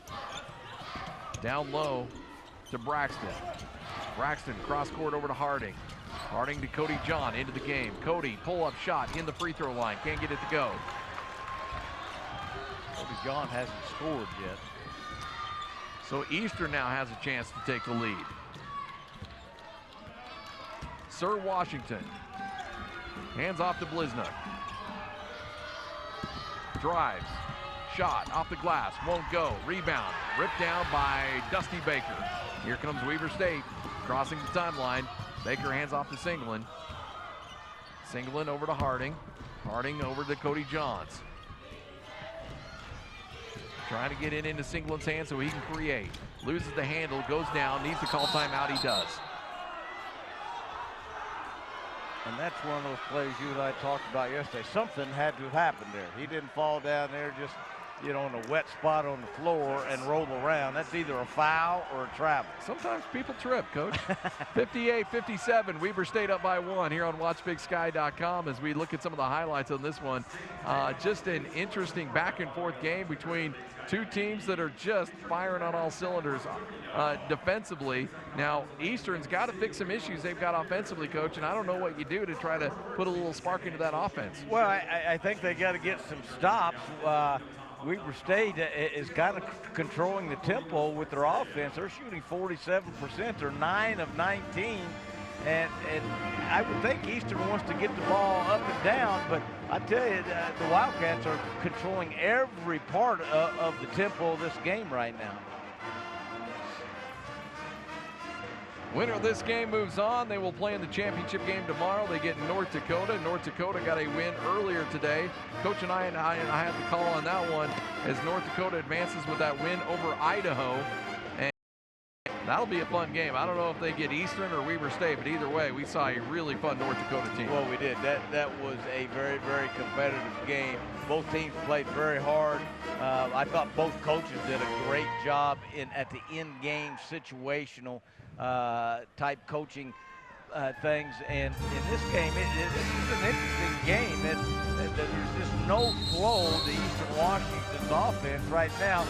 down low to Braxton. Braxton cross court over to Harding. Harding to Cody John into the game. Cody pull-up shot in the free throw line. Can't get it to go. Cody John hasn't scored yet. So Eastern now has a chance to take the lead. Sir Washington. Hands off to Bliznyk. Drives. Shot off the glass, won't go. Rebound, ripped down by Dusty Baker. Here comes Weber State, crossing the timeline. Baker hands off to Singleton. Singleton over to Harding. Harding over to Cody Johns. Trying to get it into Singleton's hands so he can create. Loses the handle, goes down, needs to call timeout, he does. And that's one of those plays you and I talked about yesterday. Something had to have happened there. He didn't fall down there just, you know, in a wet spot on the floor and roll around. That's either a foul or a travel. Sometimes people trip, Coach. 58-57, Weber State up by 1 here on WatchBigSky.com as we look at some of the highlights on this one. Just an interesting back and forth game between two teams that are just firing on all cylinders defensively. Now, Eastern's got to fix some issues they've got offensively, Coach, and I don't know what you do to try to put a little spark into that offense. Well, I think they got to get some stops. Weber State is kind of controlling the tempo with their offense. They're shooting 47%. They're 9 of 19. And I would think Eastern wants to get the ball up and down, but I tell you, the Wildcats are controlling every part of the tempo of this game right now. Winner of this game moves on. They will play in the championship game tomorrow. They get North Dakota. North Dakota got a win earlier today. Coach and I had the call on that one as North Dakota advances with that win over Idaho. And that'll be a fun game. I don't know if they get Eastern or Weber State, but either way, we saw a really fun North Dakota team. Well, we did. That was a very, very competitive game. Both teams played very hard. I thought both coaches did a great job at the in-game situational type coaching things, and in this game, this is an interesting game. There's just no flow to Eastern Washington's offense right now.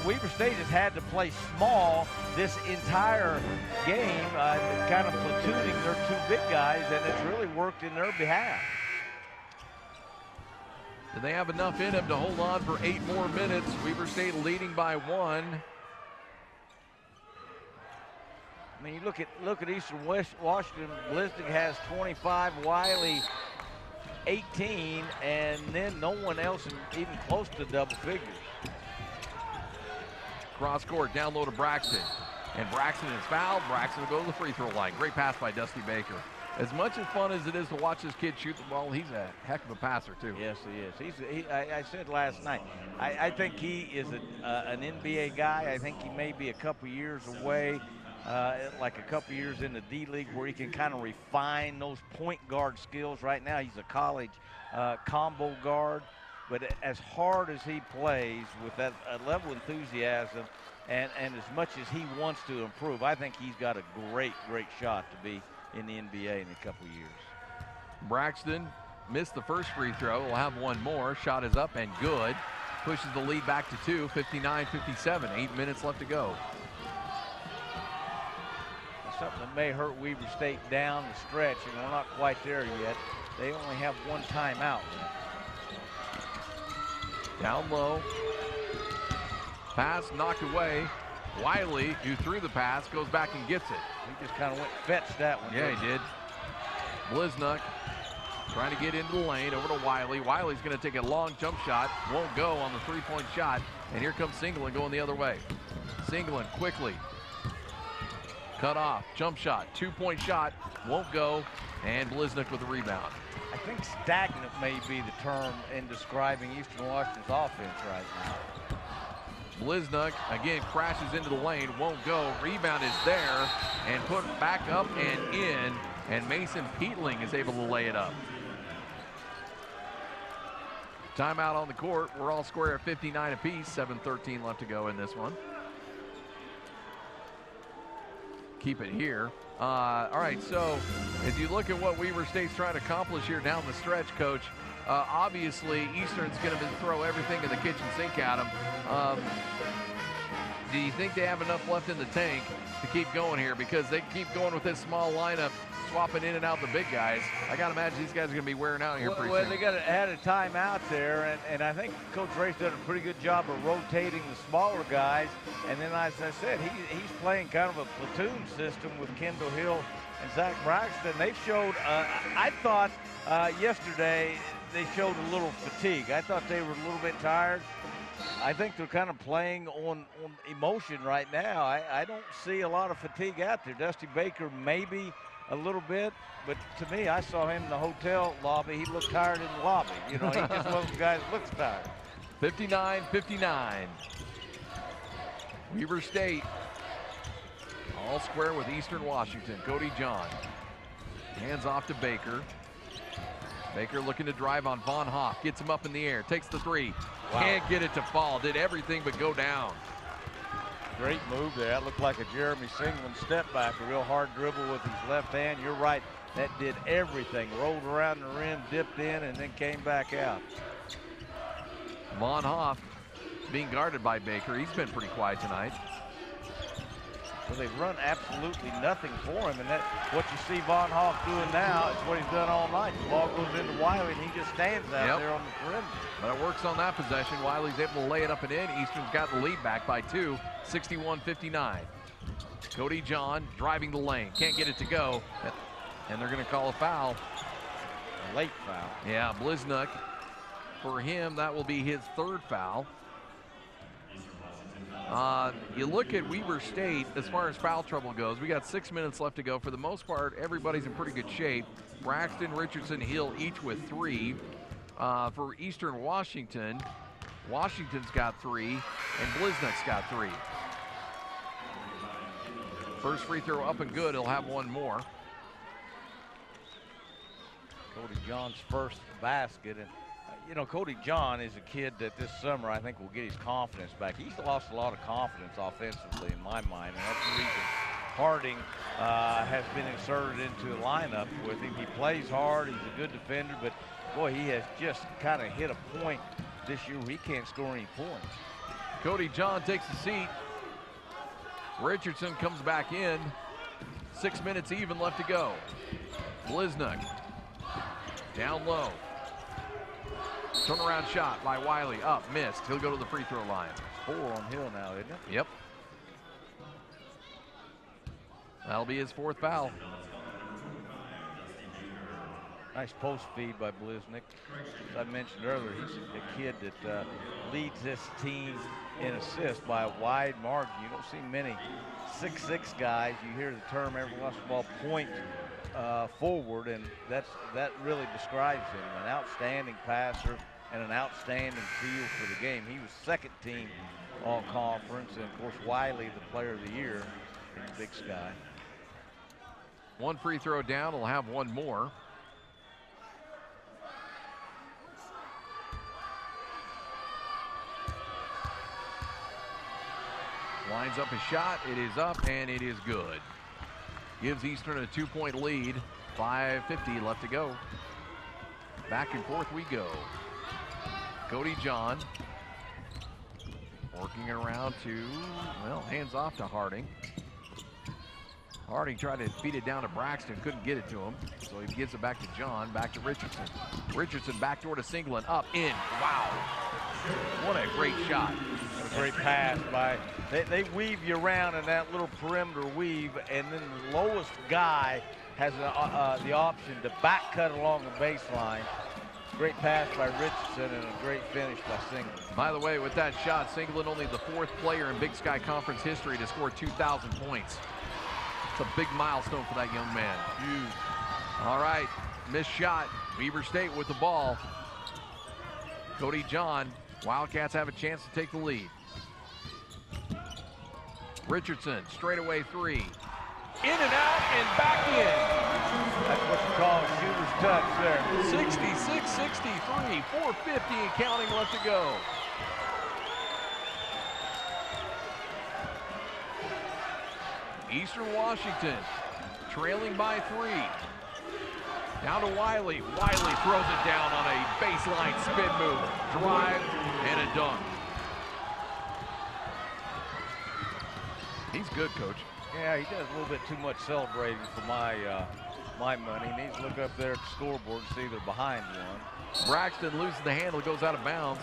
Weber State has had to play small this entire game, kind of platooning their two big guys, and it's really worked in their behalf. Do they have enough in them to hold on for 8 more minutes? Weber State leading by 1. I mean, you look at Eastern Washington. Bliznyk has 25, Wiley 18, and then no one else even close to double figures. Cross court, down low to Braxton. And Braxton is fouled. Braxton will go to the free throw line. Great pass by Dusty Baker. As much as fun as it is to watch this kid shoot the ball, he's a heck of a passer, too. Yes, he is. I said last night, I think he is an NBA guy. I think he may be a couple years away. Like a couple years in the D-League where he can kind of refine those point guard skills. Right now he's a college combo guard, but as hard as he plays with that level of enthusiasm and as much as he wants to improve, I think he's got a great shot to be in the NBA in a couple years. Braxton missed the first free throw. We'll have one more. Shot is up and good. Pushes the lead back to 2, 59-57. 8 minutes left to go. Something that may hurt Weber State down the stretch, and we're not quite there yet. They only have one timeout. Down low. Pass knocked away. Wiley, who threw the pass, goes back and gets it. He just kind of went fetched that one. Yeah, he did. Bliznuk trying to get into the lane, over to Wiley. Wiley's going to take a long jump shot. Won't go on the three-point shot. And here comes Singleton going the other way. Singleton quickly. Cut off. Jump shot. Two-point shot. Won't go. And Bliznuk with the rebound. I think stagnant may be the term in describing Eastern Washington's offense right now. Bliznuk again crashes into the lane, won't go. Rebound is there and put back up and in, and Mason Peatling is able to lay it up. Timeout on the court. We're all square at 59 apiece. 7:13 left to go in this one. Keep it here. All right, so as you look at what Weber State's trying to accomplish here down the stretch, Coach, obviously Eastern's going to throw everything in the kitchen sink at them. Do you think they have enough left in the tank to keep going here? Because they keep going with this small lineup, swapping in and out the big guys. I got to imagine these guys are going to be wearing out here pretty soon. They had a timeout there, and I think Coach Ray's done a pretty good job of rotating the smaller guys. And then, as I said, he's playing kind of a platoon system with Kendall Hill and Zach Braxton. They've showed, I thought yesterday they showed a little fatigue. I thought they were a little bit tired. I think they're kind of playing on emotion right now. I don't see a lot of fatigue out there. Dusty Baker maybe a little bit, but to me, I saw him in the hotel lobby. He looked tired in the lobby. You know, he just one of the guys that looks tired. 59-59. Weber State all square with Eastern Washington. Cody John. Hands off to Baker. Baker looking to drive on Von Hoff. Gets him up in the air. Takes the three. Wow. Can't get it to fall. Did everything but go down. Great move there. That looked like a Jeremy Singleton step back. A real hard dribble with his left hand. You're right. That did everything. Rolled around the rim, dipped in, and then came back out. Von Hoff being guarded by Baker. He's been pretty quiet tonight. Well, they've run absolutely nothing for him, and that's what you see Von Hoff doing now. It's what he's done all night. The ball goes into Wiley, and he just stands out there on the perimeter. But it works on that possession. Wiley's able to lay it up and in. Eastern's got the lead back by 2, 61-59. Cody John driving the lane. Can't get it to go, and they're going to call a foul. A late foul. Yeah, Bliznuk. For him, that will be his third foul. You look at Weber State as far as foul trouble goes. We got 6 minutes left to go. For the most part, everybody's in pretty good shape. Braxton, Richardson, Hill each with 3. For Eastern Washington, Washington's got 3, and Bliznuk's got 3. First free throw up and good. He'll have one more. Cody John's first basket. And you know, Cody John is a kid that this summer I think will get his confidence back. He's lost a lot of confidence offensively in my mind, and that's the reason Harding has been inserted into the lineup with him. He plays hard, he's a good defender, but boy, he has just kind of hit a point this year where he can't score any points. Cody John takes a seat. Richardson comes back in. 6 minutes even left to go. Bliznuk down low. Turnaround shot by Wiley. Up, missed. He'll go to the free throw line. 4 on Hill now, isn't it? Yep. That'll be his 4th foul. Nice post feed by Bliznuk. As I mentioned earlier, he's a kid that leads this team in assists by a wide margin. You don't see many 6'6" guys. You hear the term every once in a while, point forward, and that really describes him. An outstanding passer and an outstanding feel for the game. He was second team all conference, and of course Wiley the player of the year in the Big Sky. 1 free throw down. He'll have one more. Lines up a shot. It is up, and it is good. Gives Eastern a 2-point lead. 5:50 left to go. Back and forth we go. Cody John working it around to, well, hands off to Harding. Harding tried to feed it down to Braxton, couldn't get it to him. So he gives it back to John, back to Richardson. Richardson backdoor to Singleton, up, in. Wow. What a great shot. Got a a great pass by, they weave you around in that little perimeter weave, and then the lowest guy has the option to back cut along the baseline. Great pass by Richardson and a great finish by Singleton. By the way, with that shot, Singleton only the 4th player in Big Sky Conference history to score 2,000 points. It's a big milestone for that young man. Huge. All right, missed shot. Weber State with the ball. Cody John. Wildcats have a chance to take the lead. Richardson, straightaway 3. In and out and back in. That's what you call a shooter's touch there. 66-63, 4:50 and counting left to go. Eastern Washington trailing by 3. Down to Wiley. Wiley throws it down on a baseline spin move. Drive and a dunk. He's good, Coach. Yeah, he does a little bit too much celebrating for my my money. He needs to look up there at the scoreboard and see they're behind one. Braxton loses the handle, goes out of bounds.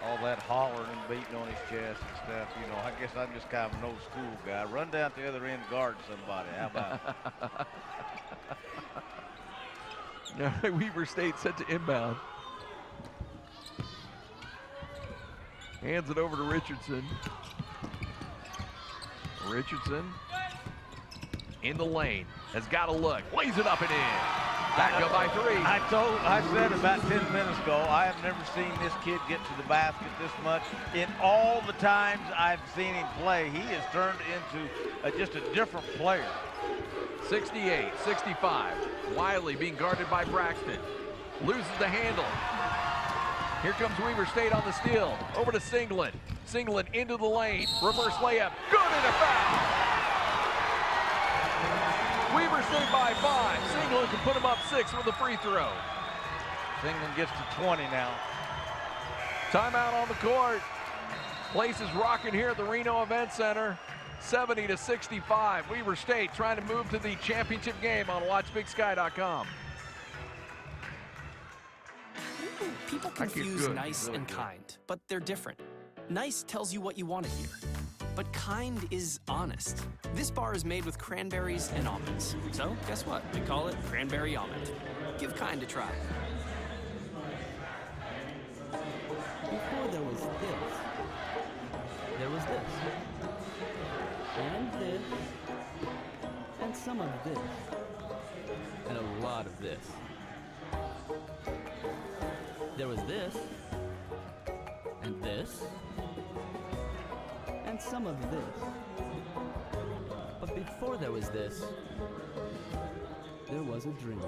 All that hollering and beating on his chest and stuff, you know, I guess I'm just kind of an old school guy. Run down to the other end, guard somebody. How about it? Now, Weber State set to inbound. Hands it over to Richardson. Richardson in the lane, has got a look, lays it up and in. Back up by 3. I said about 10 minutes ago, I have never seen this kid get to the basket this much. In all the times I've seen him play, he has turned into just a different player. 68-65. Wiley being guarded by Braxton. Loses the handle. Here comes Weber State on the steal. Over to Singleton. Singleton into the lane. Reverse layup. Good and a foul. Weber State by 5. Singleton can put him up 6 with a free throw. Singleton gets to 20 now. Timeout on the court. Place is rocking here at the Reno Event Center. 70-65. Weber State trying to move to the championship game on WatchBigSky.com. People confuse nice and kind, but they're different. Nice tells you what you want to hear, but kind is honest. This bar is made with cranberries and almonds. So guess what? We call it Cranberry Almond. Give kind a try. Before there was this, there was this, and this, and some of this, and a lot of this. There was this, and this, and some of this. But before there was this, there was a dream.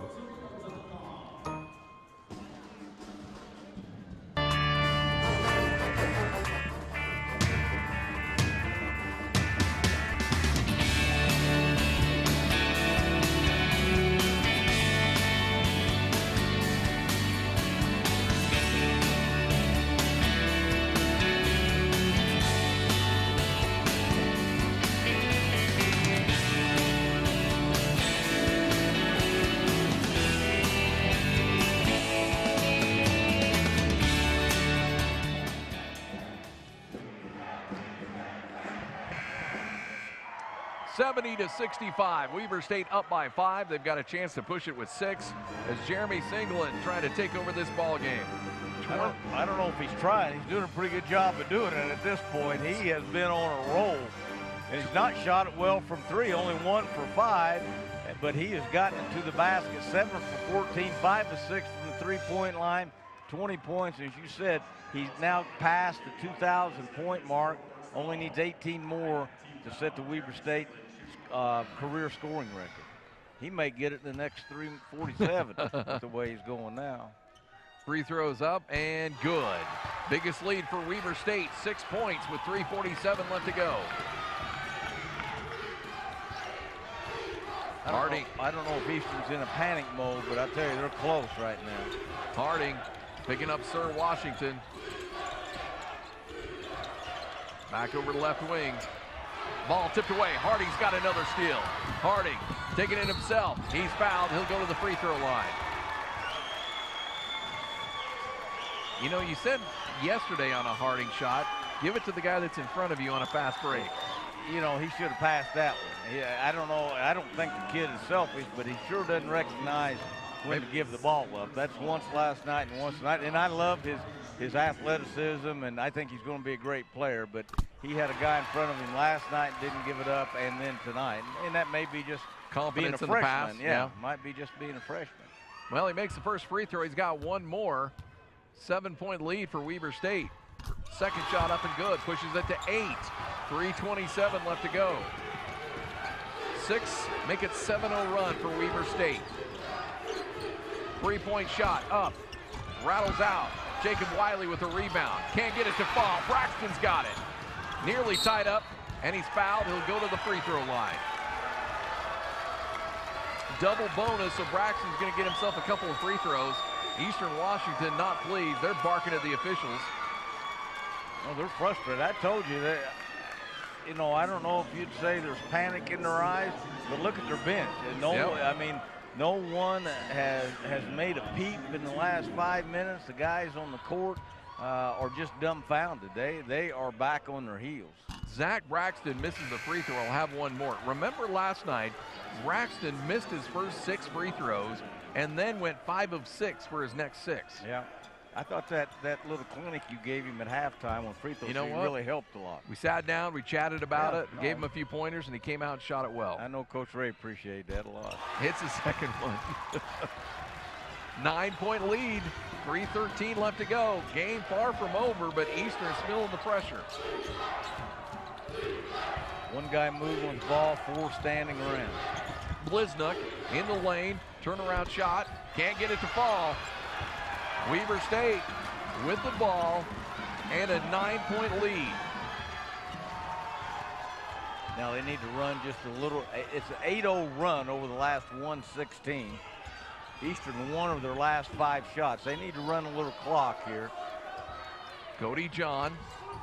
To 65. Weber State up by 5. They've got a chance to push it with 6 as Jeremy Singleton trying to take over this ball game. I don't know if he's trying. He's doing a pretty good job of doing it at this point. He has been on a roll, and he's not shot it well from 3, only 1 for 5, but he has gotten it to the basket. 7 for 14, 5 for 6 from the three-point line, 20 points. As you said, he's now past the 2,000-point mark. Only needs 18 more to set the Weber State career scoring record. He may get it in the next 347 with the way he's going now. Free throws up and good. Biggest lead for Weber State, 6 points with 3:47 left to go. I don't know if Eastern's in a panic mode, but I tell you, they're close right now. Harding picking up Sir Washington. Back over the left wing. Ball tipped away. Harding's got another steal. Harding taking it himself. He's fouled. He'll go to the free throw line. You know, you said yesterday on a Harding shot, give it to the guy that's in front of you on a fast break. You know, he should have passed that one. I don't know. I don't think the kid is selfish, but he sure doesn't recognize when to give the ball up. That's once last night and once tonight. And I love his athleticism, and I think he's going to be a great player. But he had a guy in front of him last night and didn't give it up, and then tonight. And that may be just confidence being a in freshman. the pass. Yeah, might be just being a freshman. Well, he makes the first free throw. He's got one more. 7-point lead for Weber State. Second shot up and good. Pushes it to 8. 3:27 left to go. 6, make it 7-0 run for Weber State. 3-point shot up, rattles out. Jacob Wiley with a rebound. Can't get it to fall. Braxton's got it. Nearly tied up, and he's fouled. He'll go to the free throw line. Double bonus, so Braxton's going to get himself a couple of free throws. Eastern Washington not pleased. They're barking at the officials. Well, they're frustrated. I told you that. You know, I don't know if you'd say there's panic in their eyes, but look at their bench. And I mean, no one has made a peep in the last 5 minutes. The guys on the court are just dumbfounded. They are back on their heels. Zach Braxton misses the free throw. I'll have one more. Remember last night, Braxton missed his first 6 free throws and then went 5 of 6 for his next 6. Yeah. I thought that little clinic you gave him at halftime on free throws really helped a lot. We sat down, we chatted about it, gave him a few pointers, and he came out and shot it well. I know Coach Ray appreciated that a lot. Hits his second one. 9-point lead, 3:13 left to go. Game far from over, but Eastern's feeling the pressure. One guy moving with the ball, 4 standing around. Bliznuck in the lane, turnaround shot, can't get it to fall. Weber State with the ball and a 9-point lead. Now they need to run just a little. It's an 8-0 run over the last 116. Eastern won of their last 5 shots. They need to run a little clock here. Cody John,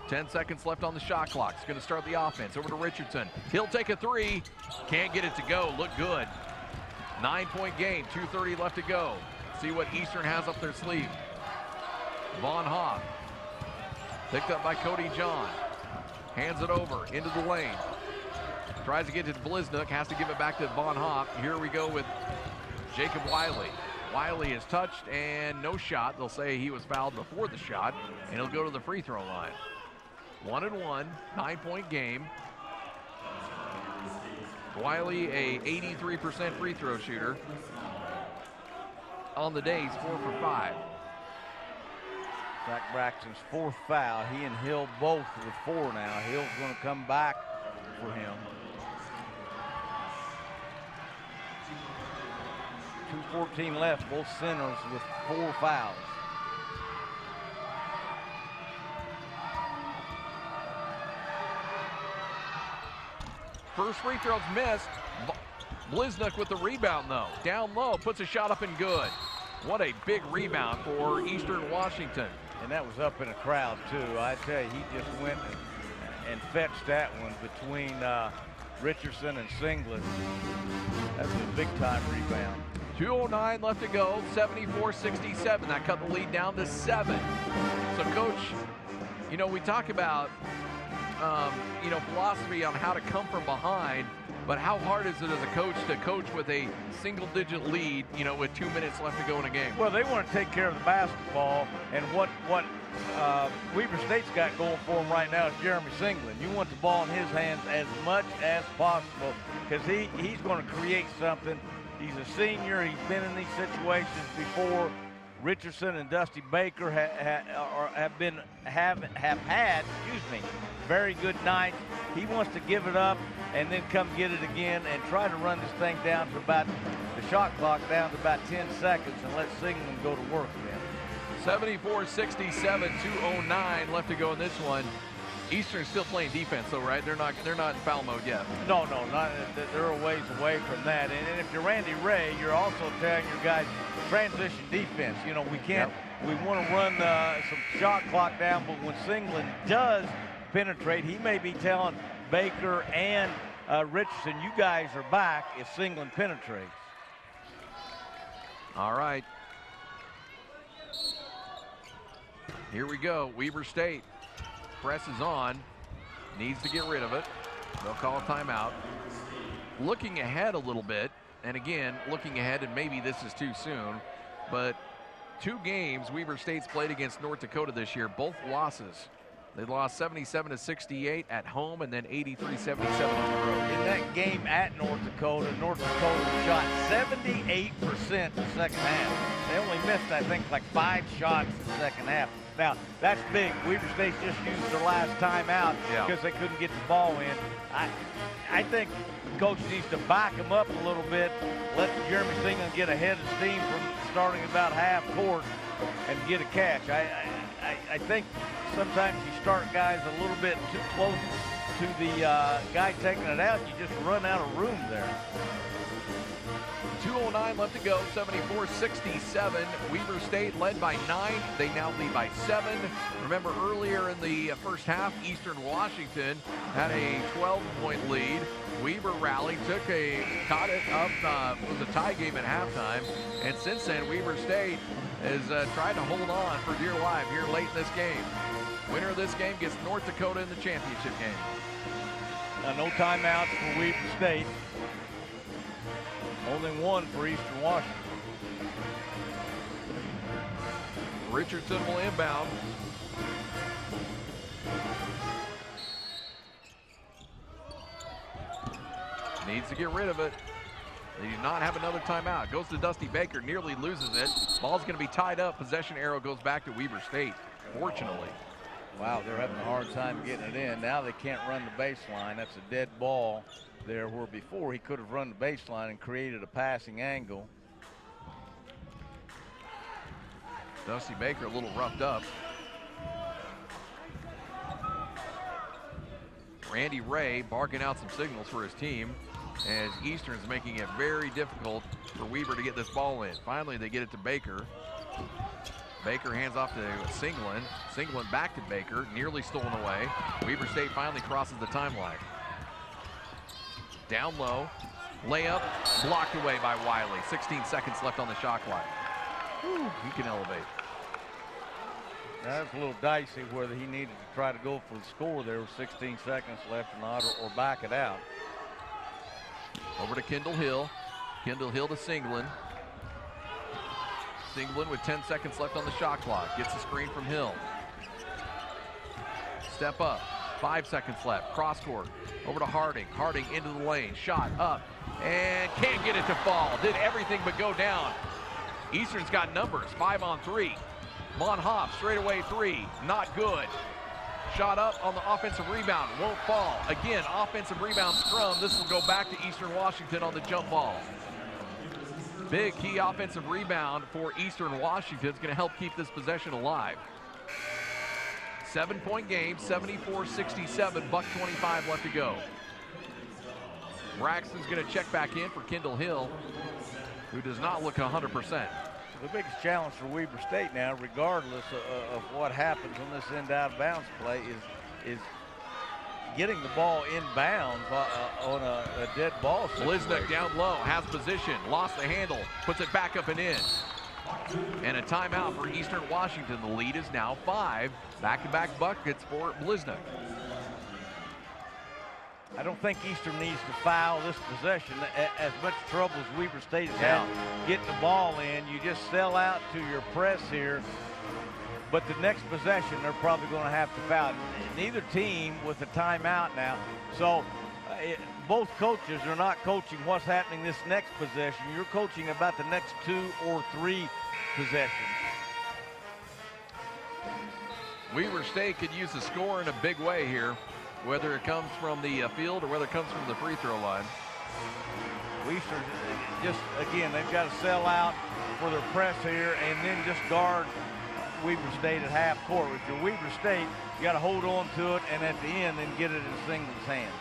10 seconds left on the shot clock. He's going to start the offense. Over to Richardson. He'll take a 3. Can't get it to go. Look good. 9-point game. 2:30 left to go. See what Eastern has up their sleeve. Von Hoff. Picked up by Cody John. Hands it over into the lane. Tries to get to Bliznuck. Has to give it back to Von Hoff. Here we go with Jacob Wiley. Wiley is touched and no shot. They'll say he was fouled before the shot, and he'll go to the free throw line. 1-1, 9-point game. Wiley, a 83% free throw shooter. On the day, he's 4 for 5. Zach Braxton's 4th foul. He and Hill both with 4 now. Hill's going to come back for him. 2:14 left, both centers with 4 fouls. First free throw's missed. Bliznuck with the rebound, though. Down low, puts a shot up and good. What a big rebound for Eastern Washington. And that was up in a crowd, too. I tell you, he just went and fetched that one between Richardson and Singlet. That's a big-time rebound. 2:09 left to go, 74-67. That cut the lead down to 7. So, Coach, you know, we talk about, you know, philosophy on how to come from behind, but how hard is it as a coach to coach with a single-digit lead, you know, with 2 minutes left to go in a game? Well, they want to take care of the basketball, and what Weber State's got going for him right now is Jeremy Singleton. You want the ball in his hands as much as possible because he's going to create something. He's a senior. He's been in these situations before. Richardson and Dusty Baker have had very good nights. He wants to give it up and then come get it again and try to run this thing down to about the shot clock down to about 10 seconds and let Singleton go to work then. 74-67, 2:09 left to go in this one. Eastern's still playing defense, though, right? They're not in foul mode yet. No, not. They're a ways away from that. And if you're Randy Ray, you're also telling your guys transition defense. You know, we can't. Yep. We want to run some shot clock down, but when Singleton does penetrate, he may be telling Baker and Richardson, you guys are back if Singleton penetrates. All right. Here we go. Weber State presses on, needs to get rid of it. They'll call a timeout. Looking ahead a little bit, and again, looking ahead, and maybe this is too soon, but 2 games Weber State's played against North Dakota this year, both losses. They lost 77-68 at home and then 83-77 on the road. In that game at North Dakota shot 78% in the second half. They only missed, I think, like 5 shots in the second half. Now, that's big. Weber State just used their last timeout because they couldn't get the ball in. I think coach needs to back them up a little bit, let Jeremy Singleton get ahead of steam from starting about half court and get a catch. I think sometimes you start guys a little bit too close to the guy taking it out, you just run out of room there. 2:09 left to go, 74-67. Weber State led by 9. They now lead by 7. Remember earlier in the first half, Eastern Washington had a 12-point lead. Weber rallied, caught it up, it was a tie game at halftime. And since then, Weber State has tried to hold on for dear life here late in this game. Winner of this game gets North Dakota in the championship game. No timeouts for Weber State. Only 1 for Eastern Washington. Richardson will inbound. Needs to get rid of it. They do not have another timeout. Goes to Dusty Baker, nearly loses it. Ball's going to be tied up. Possession arrow goes back to Weber State, fortunately. Wow, they're having a hard time getting it in. Now they can't run the baseline. That's a dead ball there, where before he could have run the baseline and created a passing angle. Dusty Baker a little roughed up. Randy Ray barking out some signals for his team as Eastern's making it very difficult for Weber to get this ball in. Finally, they get it to Baker. Baker hands off to Singleton. Singleton back to Baker, nearly stolen away. Weber State finally crosses the timeline. Down low, layup, blocked away by Wiley. 16 seconds left on the shot clock. Whew, he can elevate. That's a little dicey whether he needed to try to go for the score there with 16 seconds left or not, or back it out. Over to Kendall Hill. Kendall Hill to Singleton. Singleton with 10 seconds left on the shot clock. Gets the screen from Hill. Step up. 5 seconds left. Cross court. Over to Harding. Harding into the lane. Shot up. And can't get it to fall. Did everything but go down. Eastern's got numbers. 5 on 3. Von Hoff straightaway 3. Not good. Shot up on the offensive rebound. Won't fall. Again, offensive rebound scrum. This will go back to Eastern Washington on the jump ball. Big key offensive rebound for Eastern Washington. It's going to help keep this possession alive. 7-point game, 74-67, buck 25 left to go. Braxton's going to check back in for Kendall Hill, who does not look 100%. The biggest challenge for Weber State now, regardless of what happens on this end out of bounds play, is getting the ball in bounds on a dead ball situation. Bliznick down low, has position, lost the handle, puts it back up and in. And a timeout for Eastern Washington. The lead is now 5. Back-to-back buckets for Bliznick. I don't think Eastern needs to foul this possession. As much trouble as Weber State has had getting the ball in, you just sell out to your press here. But the next possession, they're probably going to have to foul. Neither team with a timeout now. So both coaches are not coaching what's happening this next possession. You're coaching about the next 2 or 3 possessions. Weber State could use a score in a big way here, whether it comes from the field or whether it comes from the free throw line. Eastern just, again, they've got to sell out for their press here and then just guard Weber State at half court. If you're Weber State, you got to hold on to it and at the end then get it in Singleton's hand.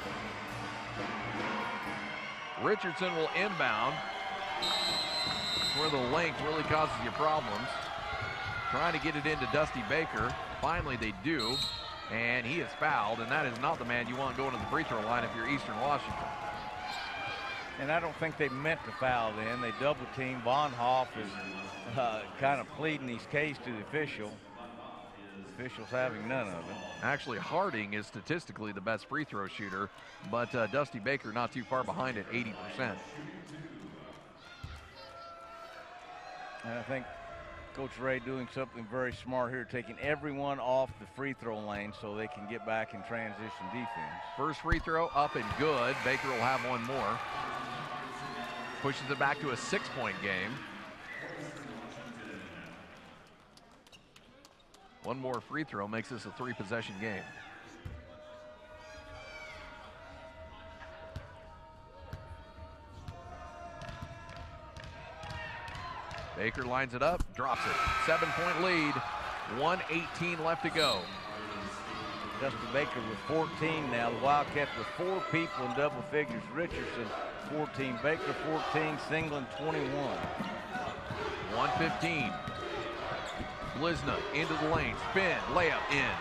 Richardson will inbound, where the length really causes you problems. Trying to get it into Dusty Baker. Finally they do, and he is fouled, and that is not the man you want going to the free throw line if you're Eastern Washington. And I don't think they meant to foul then. They double team. Von Hoff is kind of pleading his case to the official. officials having none of it. Actually, Harding is statistically the best free throw shooter, but Dusty Baker not too far behind at 80%. And I think Coach Ray doing something very smart here, taking everyone off the free throw lane so they can get back in transition defense. First free throw up and good. Baker will have one more. Pushes it back to a 6-point game. One more free throw makes this a 3-possession game. Baker lines it up, drops it. 7-point lead, 1:18 left to go. Dusty Baker with 14 now. The Wildcats with 4 people in double figures. Richardson 14, Baker 14, Singleton 21. 1:15. Blizna into the lane, spin, layup in.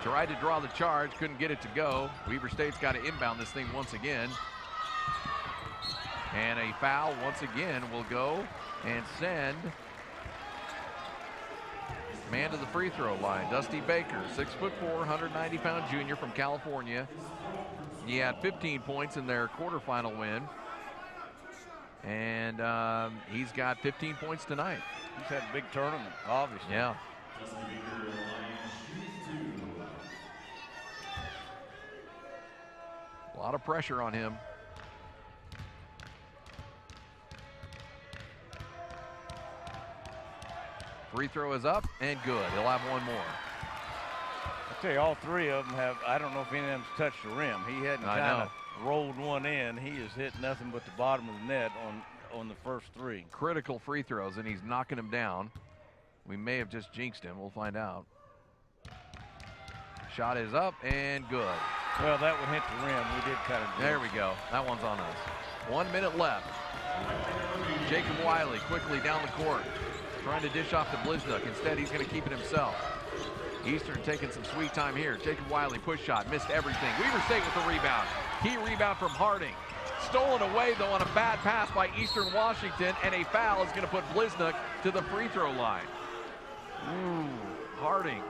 Tried to draw the charge, couldn't get it to go. Weber State's got to inbound this thing once again. And a foul once again will go and send man to the free throw line. Dusty Baker, 6'4", 190-pound junior from California. He had 15 points in their quarterfinal win. And he's got 15 points tonight. He's had a big tournament, obviously. Yeah. A lot of pressure on him. Free throw is up and good. He'll have one more. I tell you, all 3 of them have, I don't know if any of them's touched the rim. He hadn't kind of rolled one in. He has hit nothing but the bottom of the net on the first 3. Critical free throws, and he's knocking them down. We may have just jinxed him. We'll find out. Shot is up and good. Well, that one hit the rim. We did kind of. There we go. That one's on us. 1 minute left. Jacob Wiley quickly down the court, trying to dish off to Bliznook. Instead, he's going to keep it himself. Eastern taking some sweet time here. Jacob Wiley, push shot, missed everything. Weber State with the rebound. Key rebound from Harding. Stolen away, though, on a bad pass by Eastern Washington, and a foul is going to put Bliznook to the free throw line. Ooh, Harding.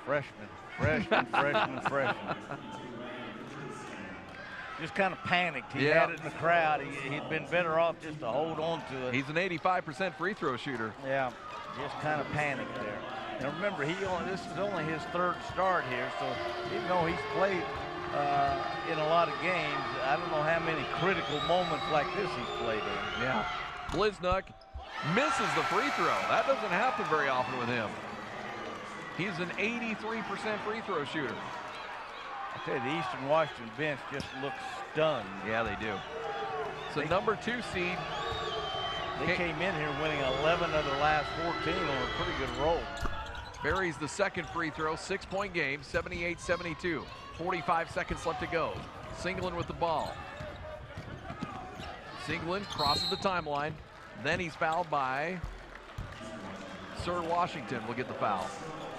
Freshman. Just kind of panicked. He had it in the crowd. He'd been better off just to hold on to it. He's an 85% free throw shooter. Yeah, just kind of panicked there. And remember, this is only his 3rd start here, so even though he's played in a lot of games, I don't know how many critical moments like this he's played in. Yeah. Bliznook misses the free throw. That doesn't happen very often with him. He's an 83% free throw shooter. I tell you, the Eastern Washington bench just looks stunned. Yeah, they do. So number 2 seed. They came in here winning 11 of their last 14 on a pretty good roll. Buries the second free throw, 6-point game, 78-72. 45 seconds left to go. Singleton with the ball. Singleton crosses the timeline. Then he's fouled by Sir Washington will get the foul.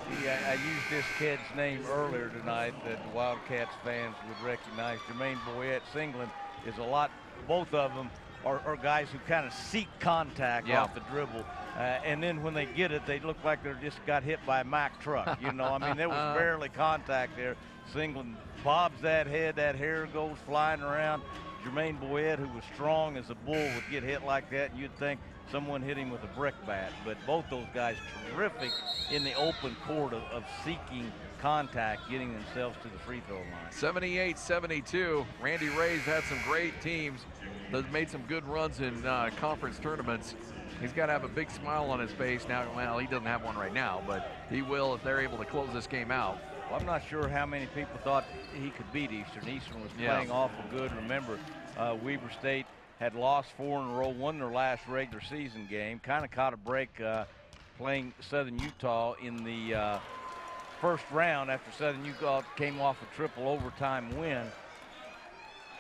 I used this kid's name earlier tonight that the Wildcats fans would recognize. Jermaine Boyette. Singleton is a lot, both of them are guys who kind of seek contact off the dribble. And then when they get it, they look like they just got hit by a Mack truck. You know, I mean, there was barely contact there. Singleton bobs that head, that hair goes flying around. Jermaine Boyette, who was strong as a bull, would get hit like that, and you'd think someone hit him with a brick bat. But both those guys terrific in the open court of seeking contact, getting themselves to the free throw line. 78-72. Randy Ray's had some great teams that made some good runs in conference tournaments. He's got to have a big smile on his face now. Well, he doesn't have one right now, but he will if they're able to close this game out. Well, I'm not sure how many people thought he could beat Eastern. Eastern was playing awful good. Remember, Weber State had lost 4 in a row, won their last regular season game, kind of caught a break playing Southern Utah in the first round after Southern Utah came off a triple overtime win.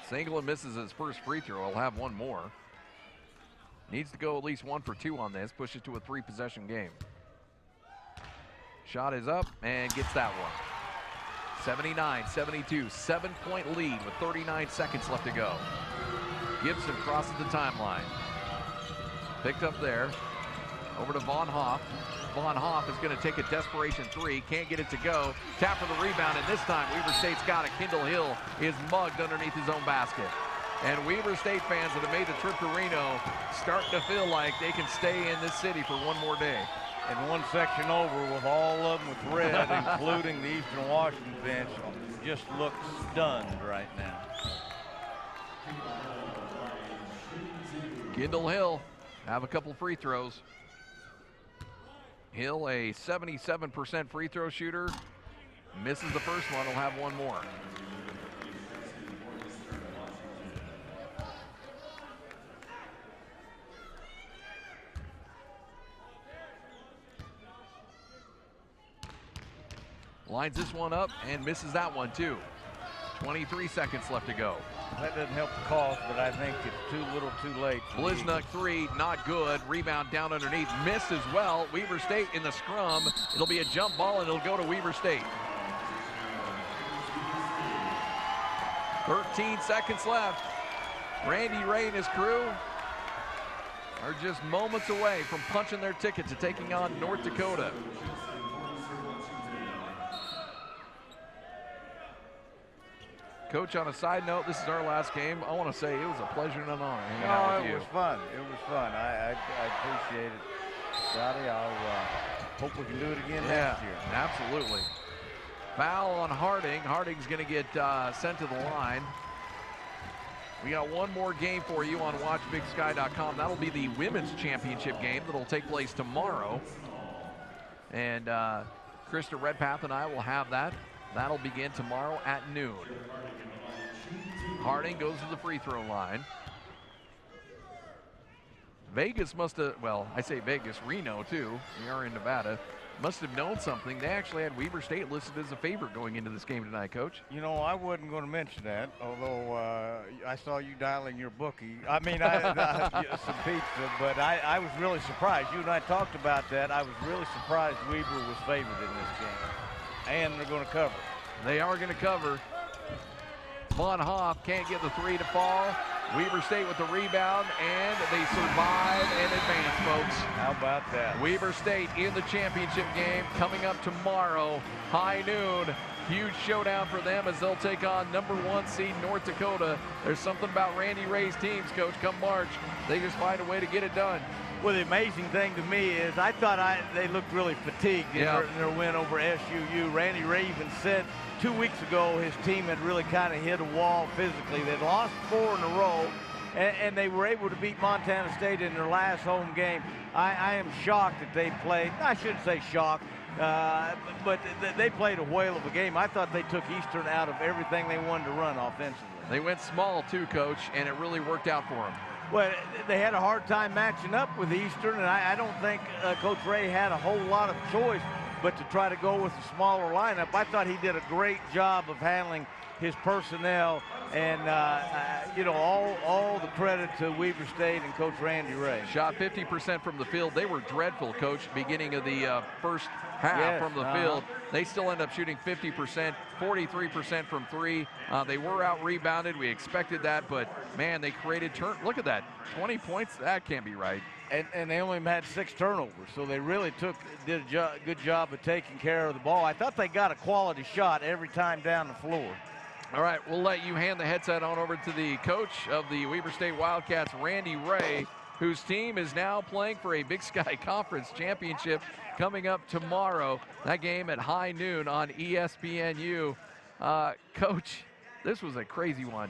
Singleton misses his first free throw. He'll have one more. Needs to go at least 1 for 2 on this, push it to a 3-possession game. Shot is up and gets that one. 79-72, 7-point lead with 39 seconds left to go. Gibson crosses the timeline. Picked up there Over to Von Hoff. Von Hoff is going to take a desperation three. Can't get it to go. Tap for the rebound, and this time Weber State's got it. Kendall Hill is mugged underneath his own basket. And Weber State fans that have made the trip to Reno starting to feel like they can stay in this city for one more day. And one section over with all of them with red, including the Eastern Washington bench, just look stunned right now. Kendall Hill have a couple free throws. Hill, a 77% free throw shooter, misses the first one. He'll have one more. Lines this one up and misses that one too. 23 seconds left to go. That doesn't help the cause, but I think it's too little too late. Bliznuck three, not good. Rebound down underneath, missed as well. Weber State in the scrum. It'll be a jump ball and it'll go to Weber State. 13 seconds left. Randy Ray and his crew are just moments away from punching their ticket to taking on North Dakota. Coach, on a side note, this is our last game. I want to say it was a pleasure and an honor hanging out with you. It was fun. It was fun. I appreciate it, Scotty. I'll hope we can do it again next year. Absolutely. Foul on Harding. Harding's going to get sent to the line. We got one more game for you on WatchBigSky.com. That'll be the women's championship game that'll take place tomorrow. And Krista Redpath and I will have that. That'll begin tomorrow at noon. Harding goes to the free throw line. Vegas must have, well, I say Vegas, Reno too. We are in Nevada. Must have known something. They actually had Weber State listed as a favorite going into this game tonight, Coach. You know, I wasn't going to mention that, although I saw you dialing your bookie. I mean, some pizza, but I was really surprised. You and I talked about that. I was really surprised Weber was favored in this game. And they're going to cover. They are going to cover. Von Hoff can't get the three to fall. Weber State with the rebound, and they survive and advance, folks. How about that? Weber State in the championship game coming up tomorrow, high noon. Huge showdown for them as they'll take on #1 seed North Dakota. There's something about Randy Ray's teams, Coach, come March. They just find a way to get it done. Well, the amazing thing to me is I thought they looked really fatigued in their win over SUU. Randy Ray even said 2 weeks ago his team had really kind of hit a wall physically. They'd lost 4 in a row, and they were able to beat Montana State in their last home game. I am shocked that they played. I shouldn't say shocked, but they played a whale of a game. I thought they took Eastern out of everything they wanted to run offensively. They went small too, Coach, and it really worked out for them. Well, they had a hard time matching up with Eastern, and I don't think Coach Ray had a whole lot of choice but to try to go with a smaller lineup. I thought he did a great job of handling his personnel, and you know, all the credit to Weber State and Coach Randy Ray. Shot 50% from the field. They were dreadful, Coach, beginning of the first half from the field. They still end up shooting 50%, 43% from three. They were out rebounded. We expected that, but man, they created look at that, 20 points. That can't be right. And they only had 6 turnovers, so they really did a good job of taking care of the ball. I thought they got a quality shot every time down the floor. All right, we'll let you hand the headset on over to the coach of the Weber State Wildcats, Randy Ray, whose team is now playing for a Big Sky Conference championship coming up tomorrow. That game at high noon on ESPNU. Coach, this was a crazy one.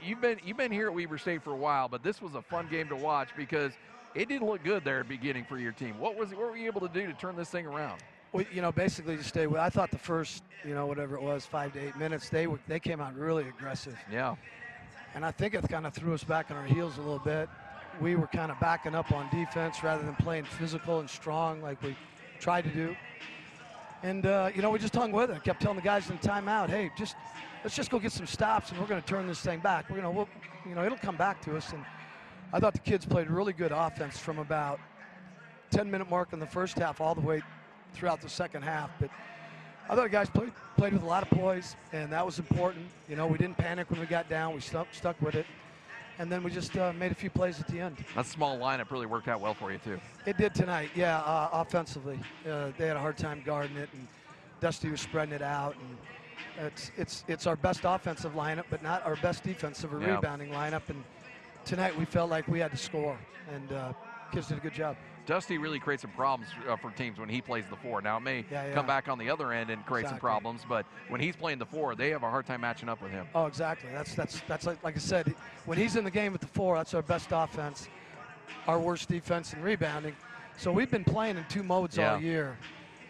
You've been here at Weber State for a while, but this was a fun game to watch because it didn't look good there at the beginning for your team. What were you able to do to turn this thing around? Well, you know, basically just stay with. I thought the first, you know, whatever it was, 5 to 8 minutes, they came out really aggressive. Yeah. And I think it kind of threw us back on our heels a little bit. We were kind of backing up on defense rather than playing physical and strong like we tried to do. And, you know, we just hung with it. Kept telling the guys in the timeout, hey, let's just go get some stops and we're going to turn this thing back. We'll, you know, it'll come back to us. And I thought the kids played really good offense from about 10-minute mark in the first half all the way throughout the second half. But I thought the guys played with a lot of poise, and that was important. You know, we didn't panic when we got down. We stuck with it. and then we just made a few plays at the end. That small lineup really worked out well for you, too. It did tonight, yeah, offensively. They had a hard time guarding it, and Dusty was spreading it out. And it's our best offensive lineup, but not our best defensive or rebounding lineup. And tonight we felt like we had to score, and kids did a good job. Dusty really creates some problems for teams when he plays the 4. Now, it may come back on the other end and create some problems, but when he's playing the 4, they have a hard time matching up with him. Oh, exactly. That's like I said, when he's in the game with the 4, that's our best offense, our worst defense and rebounding. So we've been playing in 2 modes all year,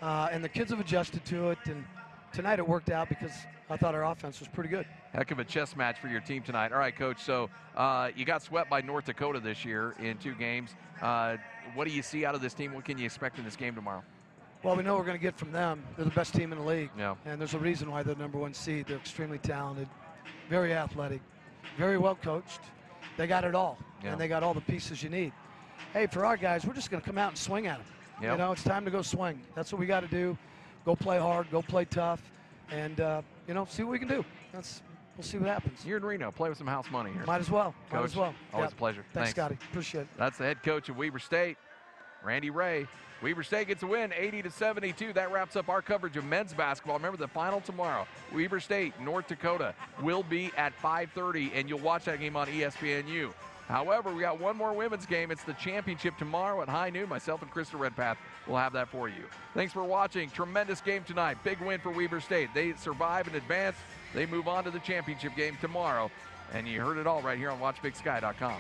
and the kids have adjusted to it, and tonight it worked out because I thought our offense was pretty good. Heck of a chess match for your team tonight. All right, Coach, so you got swept by North Dakota this year in 2 games. What do you see out of this team? What can you expect in this game tomorrow? Well, we know we're going to get from them. They're the best team in the league. Yeah. And there's a reason why they're number 1 seed. They're extremely talented, very athletic, very well coached. They got it all, and they got all the pieces you need. Hey, for our guys, we're just going to come out and swing at them. Yep. You know, it's time to go swing. That's what we got to do. Go play hard, go play tough, and, you know, see what we can do. We'll see what happens. You're in Reno. Play with some house money here. Might as well. Coach, Might as well. Always a pleasure. Thanks, Scotty. Appreciate it. That's the head coach of Weber State, Randy Ray. Weber State gets a win, 80-72. That wraps up our coverage of men's basketball. Remember, the final tomorrow, Weber State, North Dakota, will be at 5:30, and you'll watch that game on ESPNU. However, we got one more women's game. It's the championship tomorrow at high noon. Myself and Krista Redpath will have that for you. Thanks for watching. Tremendous game tonight. Big win for Weber State. They survive and advance. They move on to the championship game tomorrow. And you heard it all right here on WatchBigSky.com.